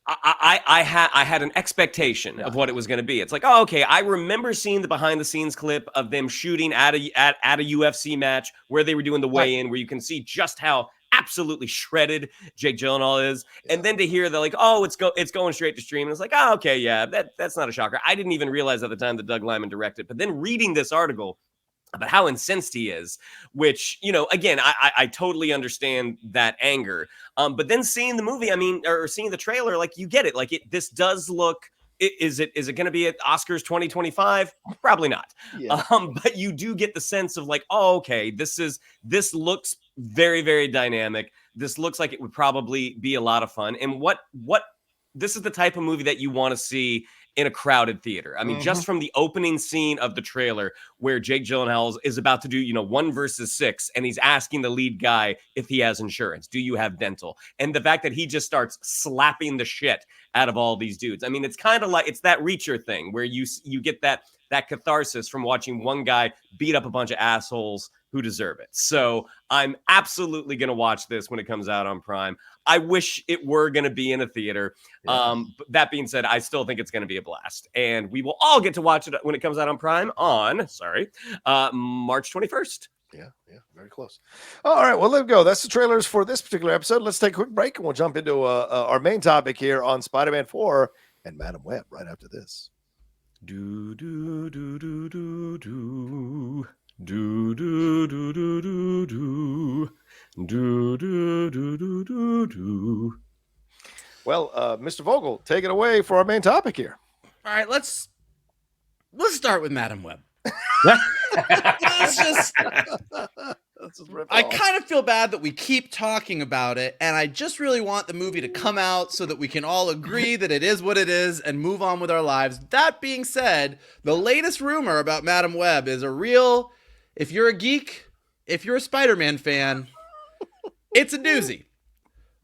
I had an expectation of what it was going to be. It's like, oh, okay. I remember seeing the behind the scenes clip of them shooting at a UFC match where they were doing the weigh-in, where you can see just how absolutely shredded Jake Gyllenhaal is. And then to hear that, like, oh, it's going straight to stream. And it's like, oh, okay, yeah, that's not a shocker. I didn't even realize at the time that Doug Liman directed. But then reading this article about how incensed he is, which, you know, again, I totally understand that anger. But then seeing the movie, I mean, or seeing the trailer, like, you get it. Like, this does look, is it going to be at Oscars 2025? Probably not. Yeah. But you do get the sense of like, oh, okay, this looks very, very dynamic. This looks like it would probably be a lot of fun. And this is the type of movie that you want to see in a crowded theater. I mean, just from the opening scene of the trailer where Jake Gyllenhaal is about to do, 1 versus 6, and he's asking the lead guy if he has insurance. Do you have dental? And the fact that he just starts slapping the shit out of all these dudes. I mean, it's kind of like, it's that Reacher thing where you get that catharsis from watching one guy beat up a bunch of assholes who deserve it. So I'm absolutely going to watch this when it comes out on Prime. I wish it were going to be in a theater. But that being said, I still think it's going to be a blast. And we will all get to watch it when it comes out on Prime on, March 21st. Yeah, very close. All right, well, let's go. That's the trailers for this particular episode. Let's take a quick break, and we'll jump into our main topic here on Spider-Man 4 and Madam Web right after this. Do do do do do do. Do do do do do do do do do do do do. Well, Mr. Vogel, take it away for our main topic here. All right, let's start with Madam Web. I kind of feel bad that we keep talking about it, and I just really want the movie to come out so that we can all agree that it is what it is and move on with our lives. That being said, the latest rumor about Madam Web is a real, if you're a geek, if you're a Spider-Man fan, it's a doozy.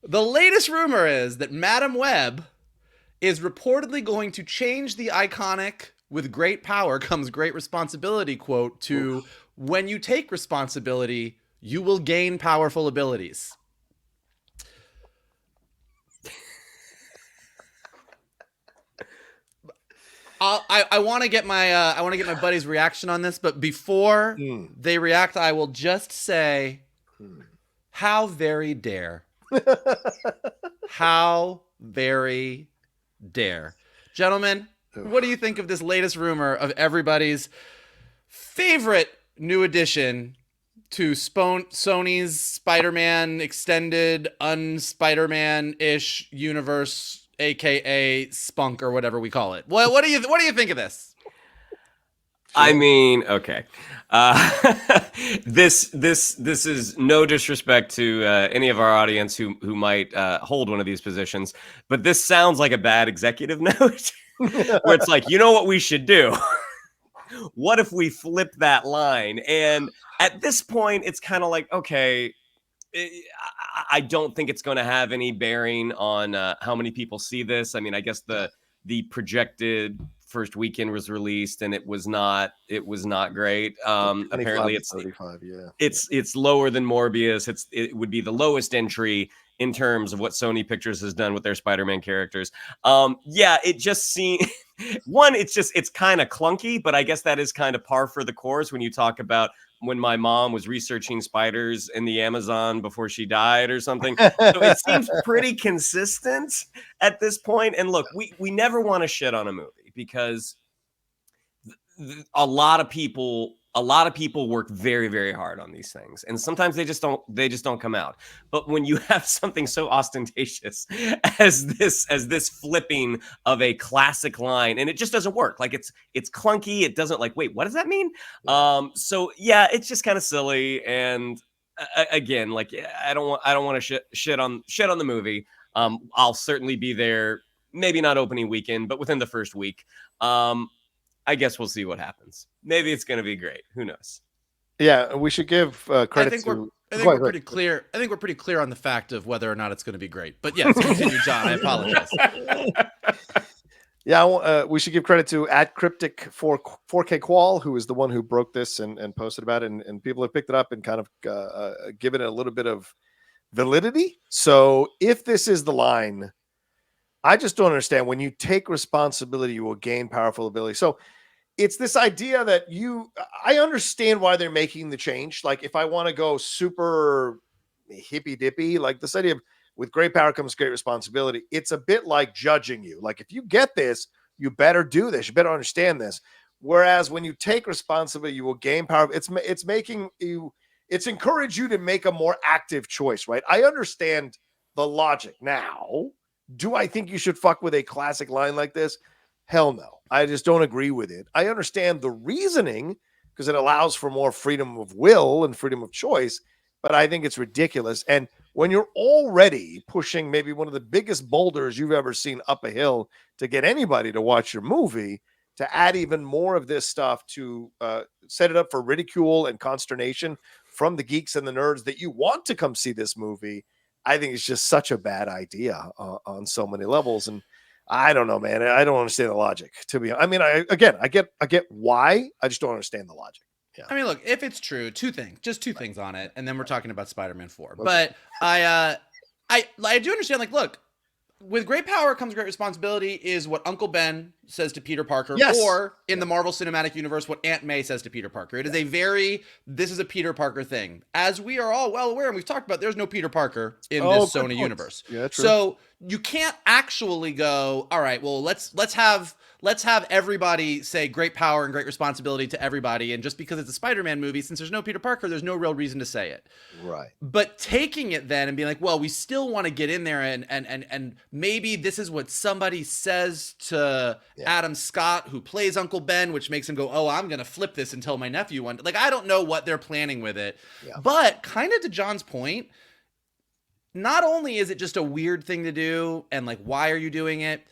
The latest rumor is that Madam Web is reportedly going to change the iconic "with great power comes great responsibility" quote to "when you take responsibility, you will gain powerful abilities." I want to get my buddy's reaction on this, but before they react, I will just say, how very dare. How very dare. Gentlemen, what do you think of this latest rumor of everybody's favorite new addition to Sony's Spider-Man extended un-Spider-Man-ish universe, aka Spunk or whatever we call it? What do you think of this? I mean, okay. This is no disrespect to any of our audience who might hold one of these positions, but this sounds like a bad executive note where it's like, you know what we should do? What if we flip that line? And at this point, it's kind of like, okay, I don't think it's going to have any bearing on how many people see this. I mean, I guess the projected first weekend was released and it was not great. Apparently it's 35, it's lower than Morbius. It would be the lowest entry in terms of what Sony Pictures has done with their Spider-Man characters. It just seems it's kind of clunky, but I guess that is kind of par for the course when you talk about when my mom was researching spiders in the Amazon before she died or something. So it seems pretty consistent at this point. And look, we never want to shit on a movie because a lot of people work very, very hard on these things, and sometimes they just don't come out. But when you have something so ostentatious as this flipping of a classic line, and it just doesn't work, like it's clunky, it doesn't, like, wait, what does that mean? So yeah, it's just kind of silly. And again, like, I don't want to shit on the movie. I'll certainly be there, maybe not opening weekend, but within the first week. I guess we'll see what happens. Maybe it's going to be great. Who knows? Yeah, we should give credit I think we're pretty clear. I think we're pretty clear on the fact of whether or not it's going to be great. But yes, continue, John. I apologize. Yeah, we should give credit to @Cryptic 4K Qual, who is the one who broke this and posted about it, and people have picked it up and kind of given it a little bit of validity. So if this is the line, I just don't understand. When you take responsibility, you will gain powerful ability. So it's this idea that I understand why they're making the change. Like, if I want to go super hippy dippy, like this idea of with great power comes great responsibility. It's a bit like judging you. Like, if you get this, you better do this. You better understand this. Whereas when you take responsibility, you will gain power. It's making you, it's encourage you to make a more active choice, right? I understand the logic now. Do I think you should fuck with a classic line like this? Hell no. I just don't agree with it. I understand the reasoning because it allows for more freedom of will and freedom of choice, but I think it's ridiculous. And when you're already pushing maybe one of the biggest boulders you've ever seen up a hill to get anybody to watch your movie, to add even more of this stuff to set it up for ridicule and consternation from the geeks and the nerds that you want to come see this movie, I think it's just such a bad idea on so many levels. And I don't know, man. I don't understand the logic, to be honest. I mean, I get why. I just don't understand the logic. Yeah. I mean, look, if it's true, two things on it, and then we're talking about Spider-Man 4. Okay. But I do understand, like, look, with great power comes great responsibility is what Uncle Ben says to Peter Parker, yes, or in the Marvel Cinematic Universe, what Aunt May says to Peter Parker. It is this is a Peter Parker thing. As we are all well aware, and we've talked about, there's no Peter Parker in this Sony universe. Yeah, true. So you can't actually go, all right, well, let's have everybody say great power and great responsibility to everybody. And just because it's a Spider-Man movie, since there's no Peter Parker, there's no real reason to say it. Right. But taking it then and being like, well, we still want to get in there and maybe this is what somebody says to Adam Scott, who plays Uncle Ben, which makes him go, oh, I'm going to flip this and tell my nephew one. Like, I don't know what they're planning with it. Yeah. But kind of to John's point, not only is it just a weird thing to do and like, why are you doing it?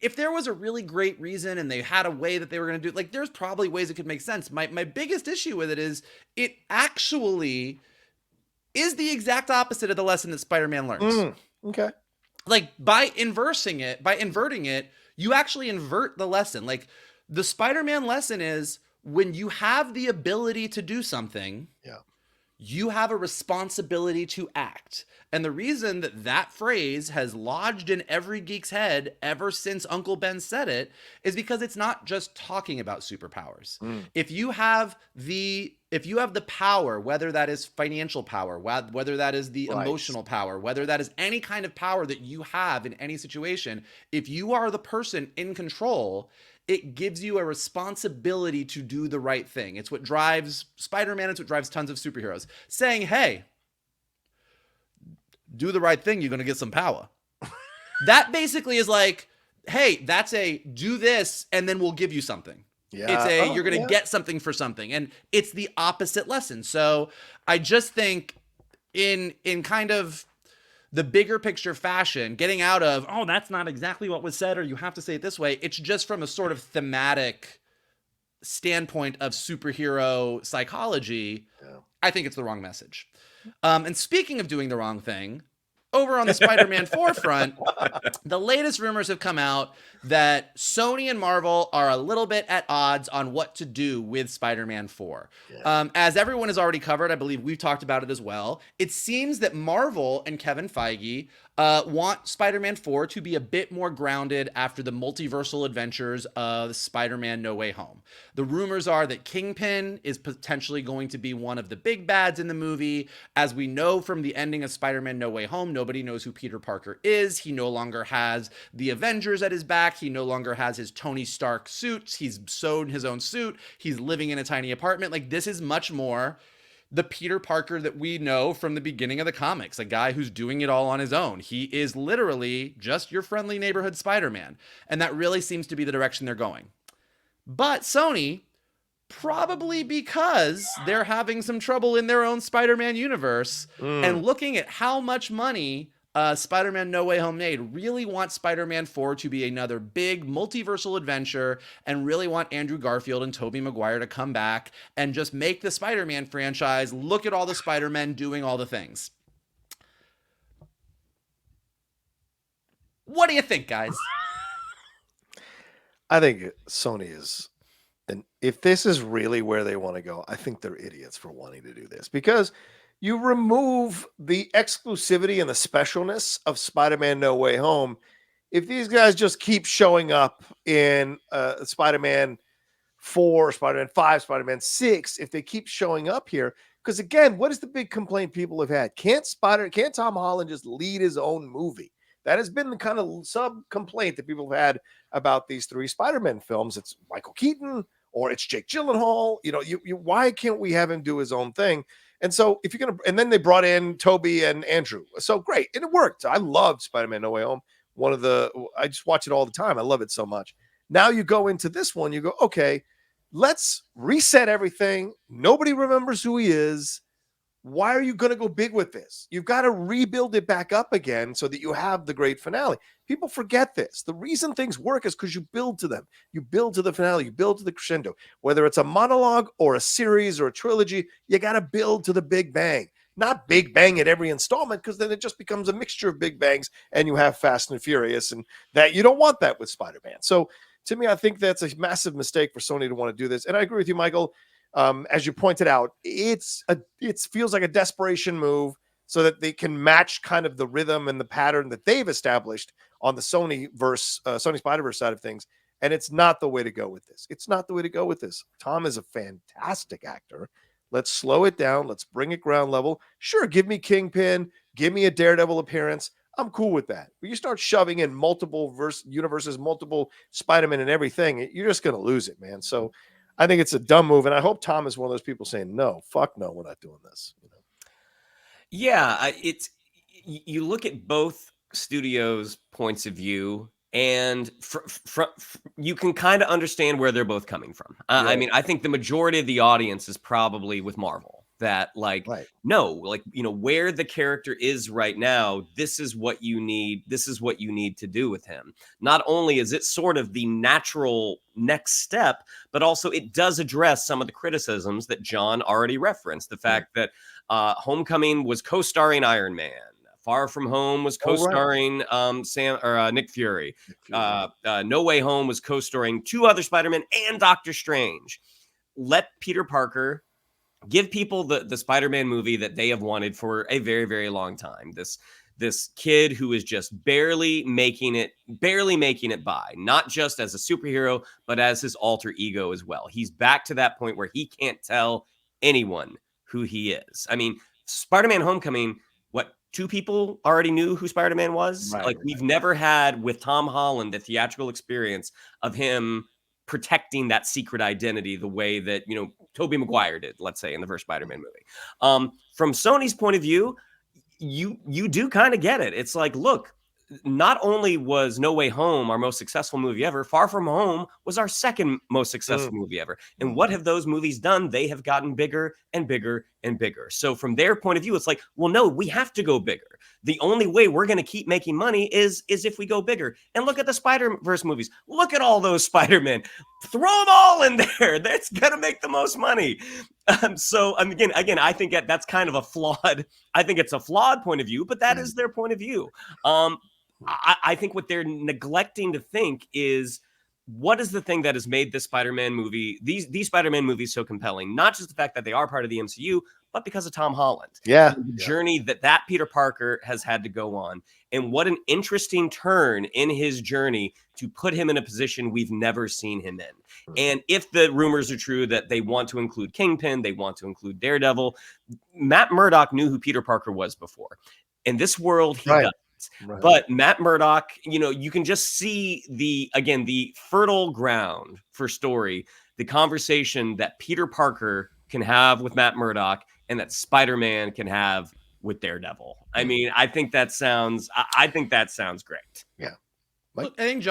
If there was a really great reason and they had a way that they were going to do it, like, there's probably ways it could make sense. My biggest issue with it is it actually is the exact opposite of the lesson that Spider-Man learns. Okay. Like, by inverting it, you actually invert the lesson. Like, the Spider-Man lesson is when you have the ability to do something, you have a responsibility to act. And the reason that phrase has lodged in every geek's head ever since Uncle Ben said it is because it's not just talking about superpowers. If you have the power, whether that is financial power, whether that is the emotional power, whether that is any kind of power that you have in any situation, if you are the person in control, it gives you a responsibility to do the right thing. It's what drives Spider-Man. It's what drives tons of superheroes. Saying, hey, do the right thing, you're going to get some power. That basically is like, hey, that's a do this and then we'll give you something. Yeah. It's you're going to get something for something. And it's the opposite lesson. So I just think in kind of the bigger picture fashion, getting out of, oh, that's not exactly what was said, or you have to say it this way. It's just from a sort of thematic standpoint of superhero psychology. Yeah. I think it's the wrong message. And speaking of doing the wrong thing, over on the Spider-Man 4 front, the latest rumors have come out that Sony and Marvel are a little bit at odds on what to do with Spider-Man 4. Yeah. As everyone has already covered, I believe we've talked about it as well. It seems that Marvel and Kevin Feige want Spider-Man 4 to be a bit more grounded after the multiversal adventures of Spider-Man No Way Home. The rumors are that Kingpin is potentially going to be one of the big bads in the movie. As we know from the ending of Spider-Man No Way Home, nobody knows who Peter Parker is. He no longer has the Avengers at his back. He no longer has his Tony Stark suits. He's sewn his own suit. He's living in a tiny apartment. Like, this is much more the Peter Parker that we know from the beginning of the comics, a guy who's doing it all on his own. He is literally just your friendly neighborhood Spider-Man. And that really seems to be the direction they're going. But Sony, probably because they're having some trouble in their own Spider-Man universe and looking at how much money Spider-Man No Way Home made, really want Spider-Man 4 to be another big multiversal adventure and really want Andrew Garfield and Tobey Maguire to come back and just make the Spider-Man franchise look at all the Spider-Men doing all the things. What do you think, guys? I think Sony is, and if this is really where they want to go, I think they're idiots for wanting to do this, because you remove the exclusivity and the specialness of Spider-Man No Way Home if these guys just keep showing up in Spider-Man 4, Spider-Man 5, Spider-Man 6, if they keep showing up here. Because again, what is the big complaint people have had? Can't Tom Holland just lead his own movie? That has been the kind of sub-complaint that people have had about these 3 Spider-Man films. It's Michael Keaton or it's Jake Gyllenhaal. You know, why can't we have him do his own thing? And so if you're going to, and then they brought in Toby and Andrew. So great. And it worked. I loved Spider-Man No Way Home. I just watch it all the time. I love it so much. Now you go into this one, you go, okay, let's reset everything. Nobody remembers who he is. Why are you going to go big with this? You've got to rebuild it back up again so that you have the great finale. People forget this. The reason things work is because you build to them. You build to the finale. You build to the crescendo. Whether it's a monologue or a series or a trilogy, you got to build to the big bang. Not big bang at every installment, because then it just becomes a mixture of big bangs and you have Fast and Furious, and that you don't want that with Spider-Man. So to me, I think that's a massive mistake for Sony to want to do this. And I agree with you, Michael. As you pointed out, it feels like a desperation move so that they can match kind of the rhythm and the pattern that they've established on the Sony Spider-Verse side of things. And it's not the way to go with this. It's not the way to go with this. Tom is a fantastic actor. Let's slow it down. Let's bring it ground level. Sure, give me Kingpin. Give me a Daredevil appearance. I'm cool with that. But you start shoving in multiple universes, multiple Spider-Man and everything, you're just going to lose it, man. So I think it's a dumb move, and I hope Tom is one of those people saying, no, fuck no, we're not doing this. You know? Yeah, you look at both studios' points of view, and you can kind of understand where they're both coming from. I mean, I think the majority of the audience is probably with Marvel. That no, where the character is right now, this is what you need. This is what you need to do with him. Not only is it sort of the natural next step, but also it does address some of the criticisms that John already referenced. The fact that Homecoming was co-starring Iron Man. Far From Home was co-starring Nick Fury. No Way Home was co-starring 2 other Spider-Men and Doctor Strange. Let Peter Parker give people the Spider-Man movie that they have wanted for a very, very long time. This kid who is just barely making it by, not just as a superhero, but as his alter ego as well. He's back to that point where he can't tell anyone who he is. I mean, Spider-Man Homecoming, 2 people already knew who Spider-Man was? We've never had, with Tom Holland, the theatrical experience of him protecting that secret identity the way that, Tobey Maguire did, let's say, in the first Spider-Man movie. From Sony's point of view, you do kind of get it. It's like, look, not only was No Way Home our most successful movie ever, Far From Home was our second most successful movie ever. And what have those movies done? They have gotten bigger and bigger and bigger. So from their point of view, it's like, well, no, we have to go bigger. The only way we're going to keep making money is if we go bigger. And look at the Spider-Verse movies. Look at all those Spider-Men. Throw them all in there. That's going to make the most money. Again, I think that's kind of a flawed. I think it's a flawed point of view, but that is their point of view. I think what they're neglecting to think is what is the thing that has made this Spider-Man movie, these Spider-Man movies so compelling? Not just the fact that they are part of the MCU, but because of Tom Holland. Yeah. The journey that Peter Parker has had to go on. And what an interesting turn in his journey to put him in a position we've never seen him in. And if the rumors are true that they want to include Kingpin, they want to include Daredevil, Matt Murdock knew who Peter Parker was before. In this world, he does. Right. But Matt Murdock, you can just see the fertile ground for story, the conversation that Peter Parker can have with Matt Murdock and that Spider-Man can have with Daredevil. I mean, I think that sounds great. Yeah. Look, I think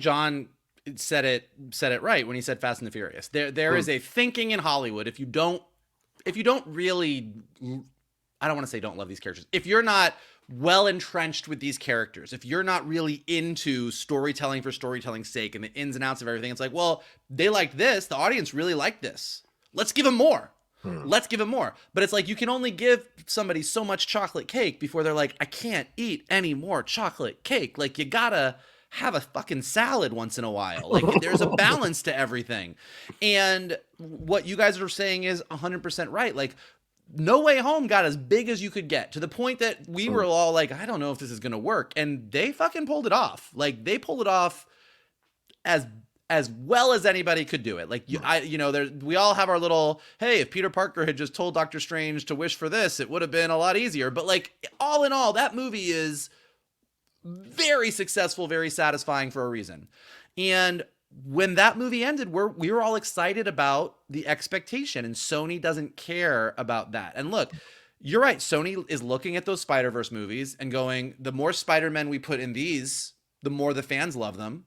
John said it right when he said Fast and the Furious. There is a thinking in Hollywood. If you don't really, I don't want to say don't love these characters. If you're not well entrenched with these characters, if you're not really into storytelling for storytelling's sake and the ins and outs of everything, it's like, well, they like this. The audience really liked this. Let's give them more. Let's give them more. But it's like, you can only give somebody so much chocolate cake before they're like, I can't eat any more chocolate cake. Like, you gotta have a fucking salad once in a while. Like, there's a balance to everything. And what you guys are saying is 100% right. Like, No Way Home got as big as you could get, to the point that we were all like, I don't know if this is going to work. And they fucking pulled it off. Like, they pulled it off as well as anybody could do it. Like, we all have our little, hey, if Peter Parker had just told Doctor Strange to wish for this, it would have been a lot easier. But like, all in all, that movie is very successful, very satisfying for a reason. And when that movie ended, we were all excited about the expectation, and Sony doesn't care about that. And look, you're right. Sony is looking at those Spider-Verse movies and going, the more Spider-Men we put in these, the more the fans love them.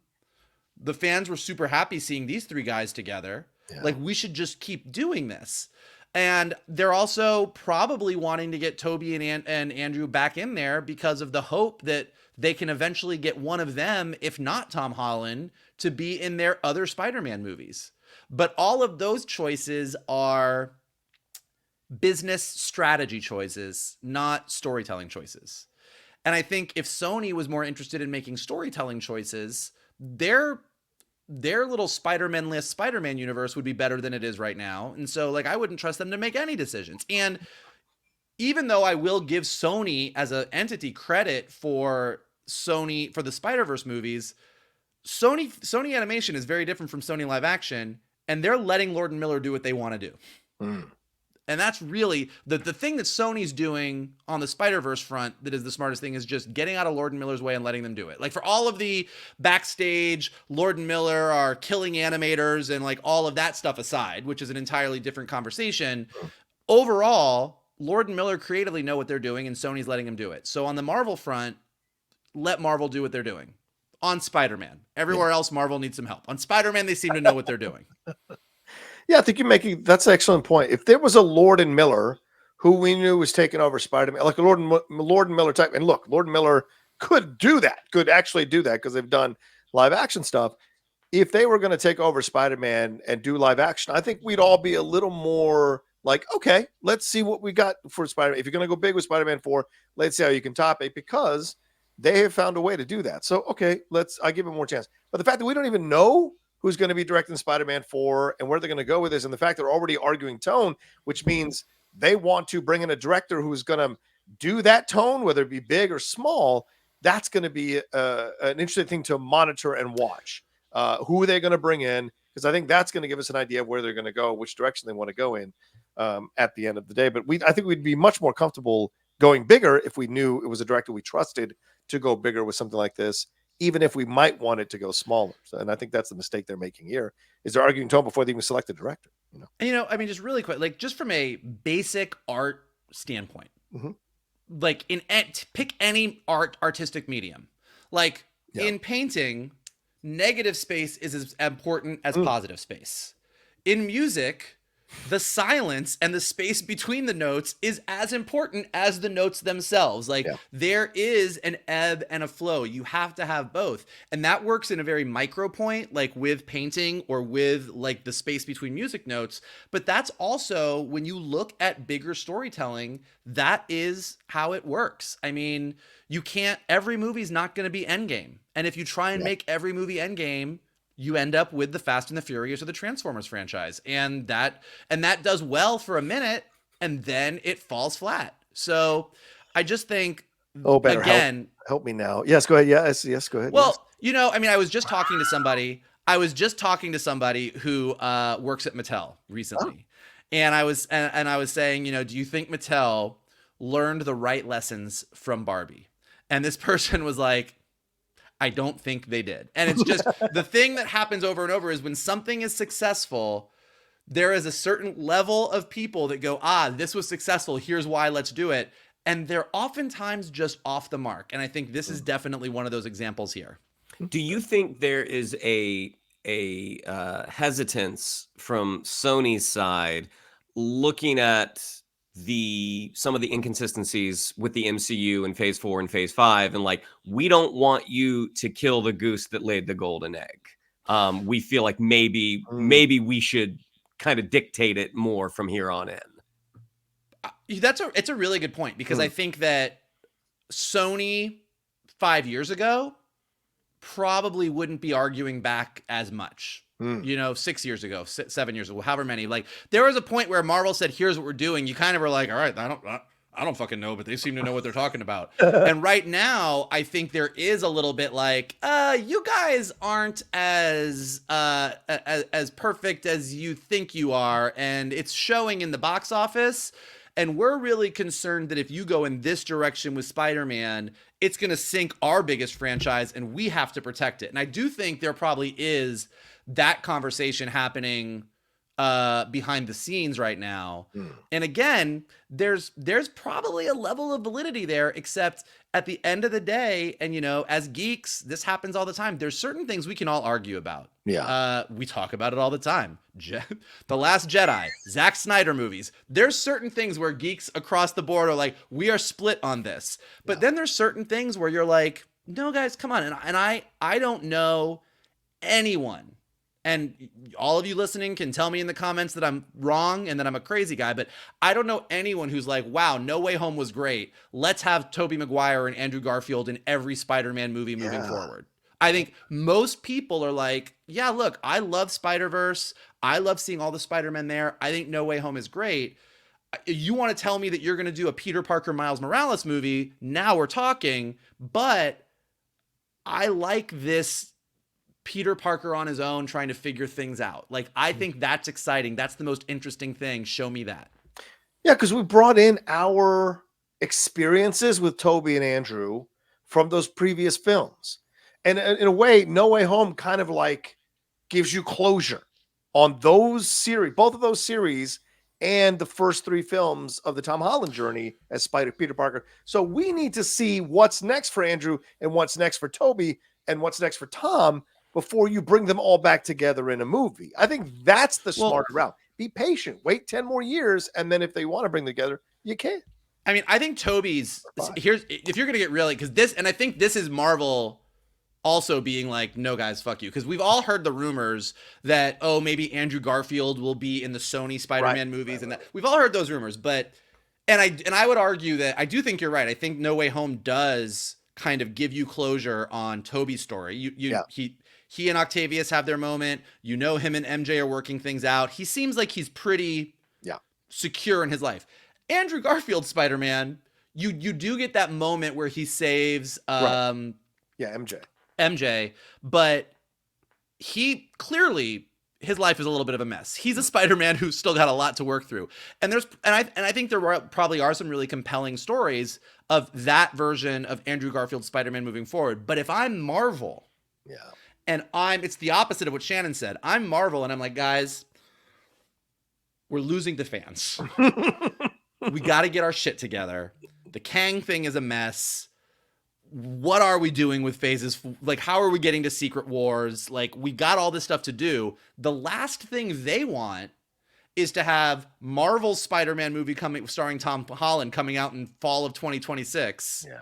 The fans were super happy seeing these three guys together. Yeah. Like, we should just keep doing this. And they're also probably wanting to get Toby and Andrew back in there because of the hope that they can eventually get one of them, if not Tom Holland, to be in their other Spider-Man movies. But all of those choices are business strategy choices, not storytelling choices. And I think if Sony was more interested in making storytelling choices, their little Spider-Man-less Spider-Man universe would be better than it is right now. And so, like, I wouldn't trust them to make any decisions. And even though I will give Sony as an entity credit for the Spider-Verse movies, Sony Animation is very different from Sony Live Action, and they're letting Lord and Miller do what they want to do. And that's really the thing that Sony's doing on the Spider-Verse front that is the smartest thing, is just getting out of Lord and Miller's way and letting them do it. Like, for all of the backstage, Lord and Miller are killing animators and like all of that stuff aside, which is an entirely different conversation. Overall, Lord and Miller creatively know what they're doing, and Sony's letting them do it. So on the Marvel front, let Marvel do what they're doing. On Spider-Man, everywhere else, Marvel needs some help. On Spider-Man, they seem to know what they're doing. Yeah, I think that's an excellent point. If there was a Lord and Miller who we knew was taking over Spider-Man, like a Lord and Miller type, and look, Lord and Miller could actually do that because they've done live action stuff. If they were going to take over Spider-Man and do live action, I think we'd all be a little more like, okay, let's see what we got for Spider-Man. If you're going to go big with Spider-Man 4, let's see how you can top it, because they have found a way to do that. So, okay, I give it more chance. But the fact that we don't even know who's going to be directing Spider-Man 4 and where they're going to go with this, and the fact they're already arguing tone, which means they want to bring in a director who's going to do that tone, whether it be big or small, that's going to be an interesting thing to monitor and watch. Who are they going to bring in? Because I think that's going to give us an idea of where they're going to go, which direction they want to go in at the end of the day. But I think we'd be much more comfortable going bigger if we knew it was a director we trusted to go bigger with something like this, even if we might want it to go smaller. And I think that's the mistake they're making here, is they're arguing tone before they even select a director. I mean, just really quick, like, just from a basic art standpoint, like pick any artistic medium. Like, in painting, negative space is as important as positive space. In music, the silence and the space between the notes is as important as the notes themselves. Like, there is an ebb and a flow. You have to have both. And that works in a very micro point, like with painting or with like the space between music notes. But that's also, when you look at bigger storytelling, that is how it works. I mean, every movie's not going to be Endgame. And if you try and make every movie Endgame, you end up with the Fast and the Furious or the Transformers franchise. And that does well for a minute, and then it falls flat. So I just think, better again, help me now. Yes, go ahead. Yes, go ahead. Well, I mean, I was just talking to somebody who works at Mattel recently. And I was saying, do you think Mattel learned the right lessons from Barbie? And this person was like, I don't think they did. And it's just the thing that happens over and over is when something is successful, there is a certain level of people that go, this was successful. Here's why, let's do it. And they're oftentimes just off the mark. And I think this is definitely one of those examples here. Do you think there is a hesitance from Sony's side looking at some of the inconsistencies with the MCU in Phase 4 and Phase 5, and like, we don't want you to kill the goose that laid the golden egg? We feel like maybe we should kind of dictate it more from here on in. It's a really good point, because I think that Sony 5 years ago probably wouldn't be arguing back as much. 6 years ago, 7 years ago, however many. Like, there was a point where Marvel said, here's what we're doing. You kind of were like, all right, I don't fucking know, but they seem to know what they're talking about. And right now, I think there is a little bit like, you guys aren't as perfect as you think you are, and it's showing in the box office. And we're really concerned that if you go in this direction with Spider-Man, it's going to sink our biggest franchise, and we have to protect it. And I do think there probably is that conversation happening behind the scenes right now. And again, there's probably a level of validity there, except at the end of the day, and as geeks, this happens all the time. There's certain things we can all argue about. Yeah. We talk about it all the time. The Last Jedi, Zack Snyder movies. There's certain things where geeks across the board are like, we are split on this. But then there's certain things where you're like, no, guys, come on. And I don't know anyone. And all of you listening can tell me in the comments that I'm wrong and that I'm a crazy guy, but I don't know anyone who's like, wow, No Way Home was great. Let's have Tobey Maguire and Andrew Garfield in every Spider-Man movie moving forward. I think most people are like, yeah, look, I love Spider-Verse. I love seeing all the Spider-Men there. I think No Way Home is great. You want to tell me that you're going to do a Peter Parker, Miles Morales movie? Now we're talking, but I like this Peter Parker on his own trying to figure things out. Like, I think that's exciting. That's the most interesting thing. Show me that. Yeah, because we brought in our experiences with Toby and Andrew from those previous films. And in a way, No Way Home kind of like gives you closure on those series, both of those series, and the first three films of the Tom Holland journey as Peter Parker. So we need to see what's next for Andrew and what's next for Toby and what's next for Tom before you bring them all back together in a movie. I think that's the smarter route. Be patient, wait 10 more years, and then if they want to bring them together, you can. I mean, I think Toby's here's, if you're going to get really, because this, and I think this is Marvel also being like, no, guys, fuck you. Because we've all heard the rumors that, oh, maybe Andrew Garfield will be in the Sony Spider-Man movies. And that we've all heard those rumors. But, and I would argue that I do think you're right. I think No Way Home does kind of give you closure on Toby's story. He and Octavius have their moment. Him and MJ are working things out. He seems like he's pretty secure in his life. Andrew Garfield's Spider-Man, you do get that moment where he saves MJ, but he clearly, his life is a little bit of a mess. He's a Spider-Man who's still got a lot to work through. And I think there probably are some really compelling stories of that version of Andrew Garfield's Spider-Man moving forward. But if I'm Marvel, and it's the opposite of what Shannon said. I'm Marvel, and I'm like, guys, we're losing the fans. We got to get our shit together. The Kang thing is a mess. What are we doing with phases? Like, how are we getting to Secret Wars? Like, we got all this stuff to do. The last thing they want is to have Marvel's Spider-Man movie starring Tom Holland coming out in fall of 2026. Yeah.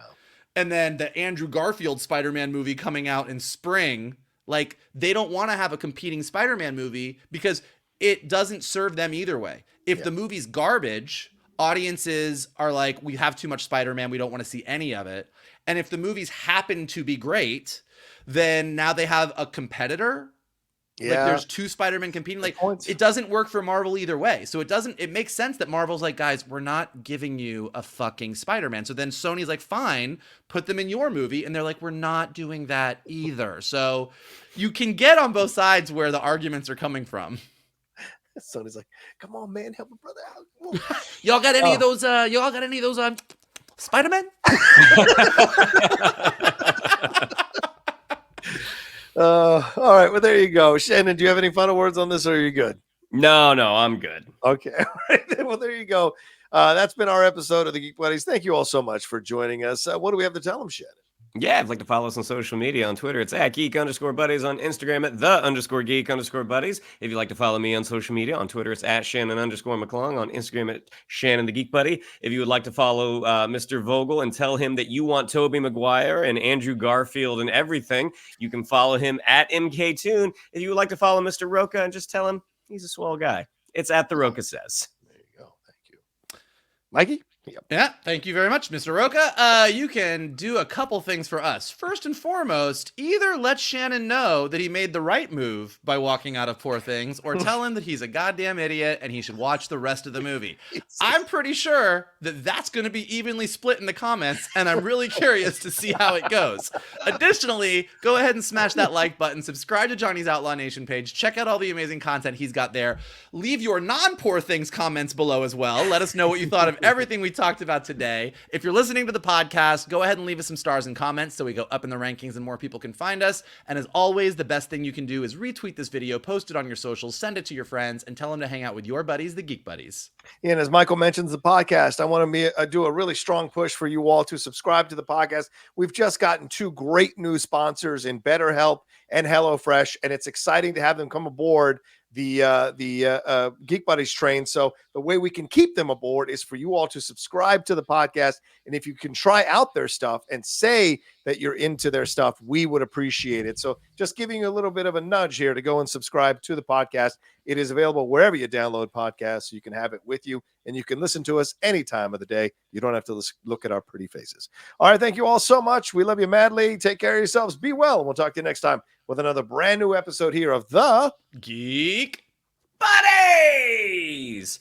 And then the Andrew Garfield Spider-Man movie coming out in spring. Like, they don't want to have a competing Spider-Man movie because it doesn't serve them either way. If the movie's garbage, audiences are like, we have too much Spider-Man. We don't want to see any of it. And if the movies happen to be great, then now they have a competitor Yeah. Like there's two Spider-Men competing. Like it doesn't work for Marvel either way. So it makes sense that Marvel's like, guys, we're not giving you a fucking Spider-Man. So then Sony's like, fine, put them in your movie. And they're like, we're not doing that either. So you can get on both sides where the arguments are coming from. Sony's like, come on, man, help a brother out. Y'all got any of those? Y'all got any of those Spider-Man? All right. Well, there you go. Shannon, do you have any final words on this, or are you good? No, I'm good. Okay. All right. Well, there you go. That's been our episode of the Geek Buddies. Thank you all so much for joining us. What do we have to tell them, Shannon? Yeah, if you'd like to follow us on social media, on Twitter, it's at geek_buddies, on Instagram at _geek_buddies. If you'd like to follow me on social media, on Twitter, it's at Shannon_McClung, on Instagram at Shannon the Geek Buddy. If you would like to follow Mr. Vogel and tell him that you want Tobey Maguire and Andrew Garfield and everything, you can follow him at MKToon. If you would like to follow Mr. Rocha and just tell him he's a swell guy, it's at The Rocha Says. There you go. Thank you. Mikey? Yep. Yeah, thank you very much, Mr. Rocha. You can do a couple things for us. First and foremost, either let Shannon know that he made the right move by walking out of Poor Things, or tell him that he's a goddamn idiot and he should watch the rest of the movie. I'm pretty sure that that's going to be evenly split in the comments, and I'm really curious to see how it goes. Additionally, go ahead and smash that like button, subscribe to Johnny's Outlaw Nation page, check out all the amazing content he's got there. Leave your non-Poor Things comments below as well. Let us know what you thought of everything we talked about today. If you're listening to the podcast, go ahead and leave us some stars and comments so we go up in the rankings and more people can find us. And as always, the best thing you can do is retweet this video, post it on your socials, send it to your friends, and tell them to hang out with your buddies, the Geek Buddies. And as Michael mentions the podcast, I want to do a really strong push for you all to subscribe to the podcast. We've just gotten 2 great new sponsors in BetterHelp and HelloFresh, and it's exciting to have them come aboard the Geek Buddies train. So the way we can keep them aboard is for you all to subscribe to the podcast. And if you can try out their stuff and say that you're into their stuff, we would appreciate it. So just giving you a little bit of a nudge here to go and subscribe to the podcast. It is available wherever you download podcasts, so you can have it with you and you can listen to us any time of the day. You don't have to look at our pretty faces. All right. Thank you all so much. We love you madly. Take care of yourselves. Be well. And we'll talk to you next time with another brand new episode here of the Geek Buddies.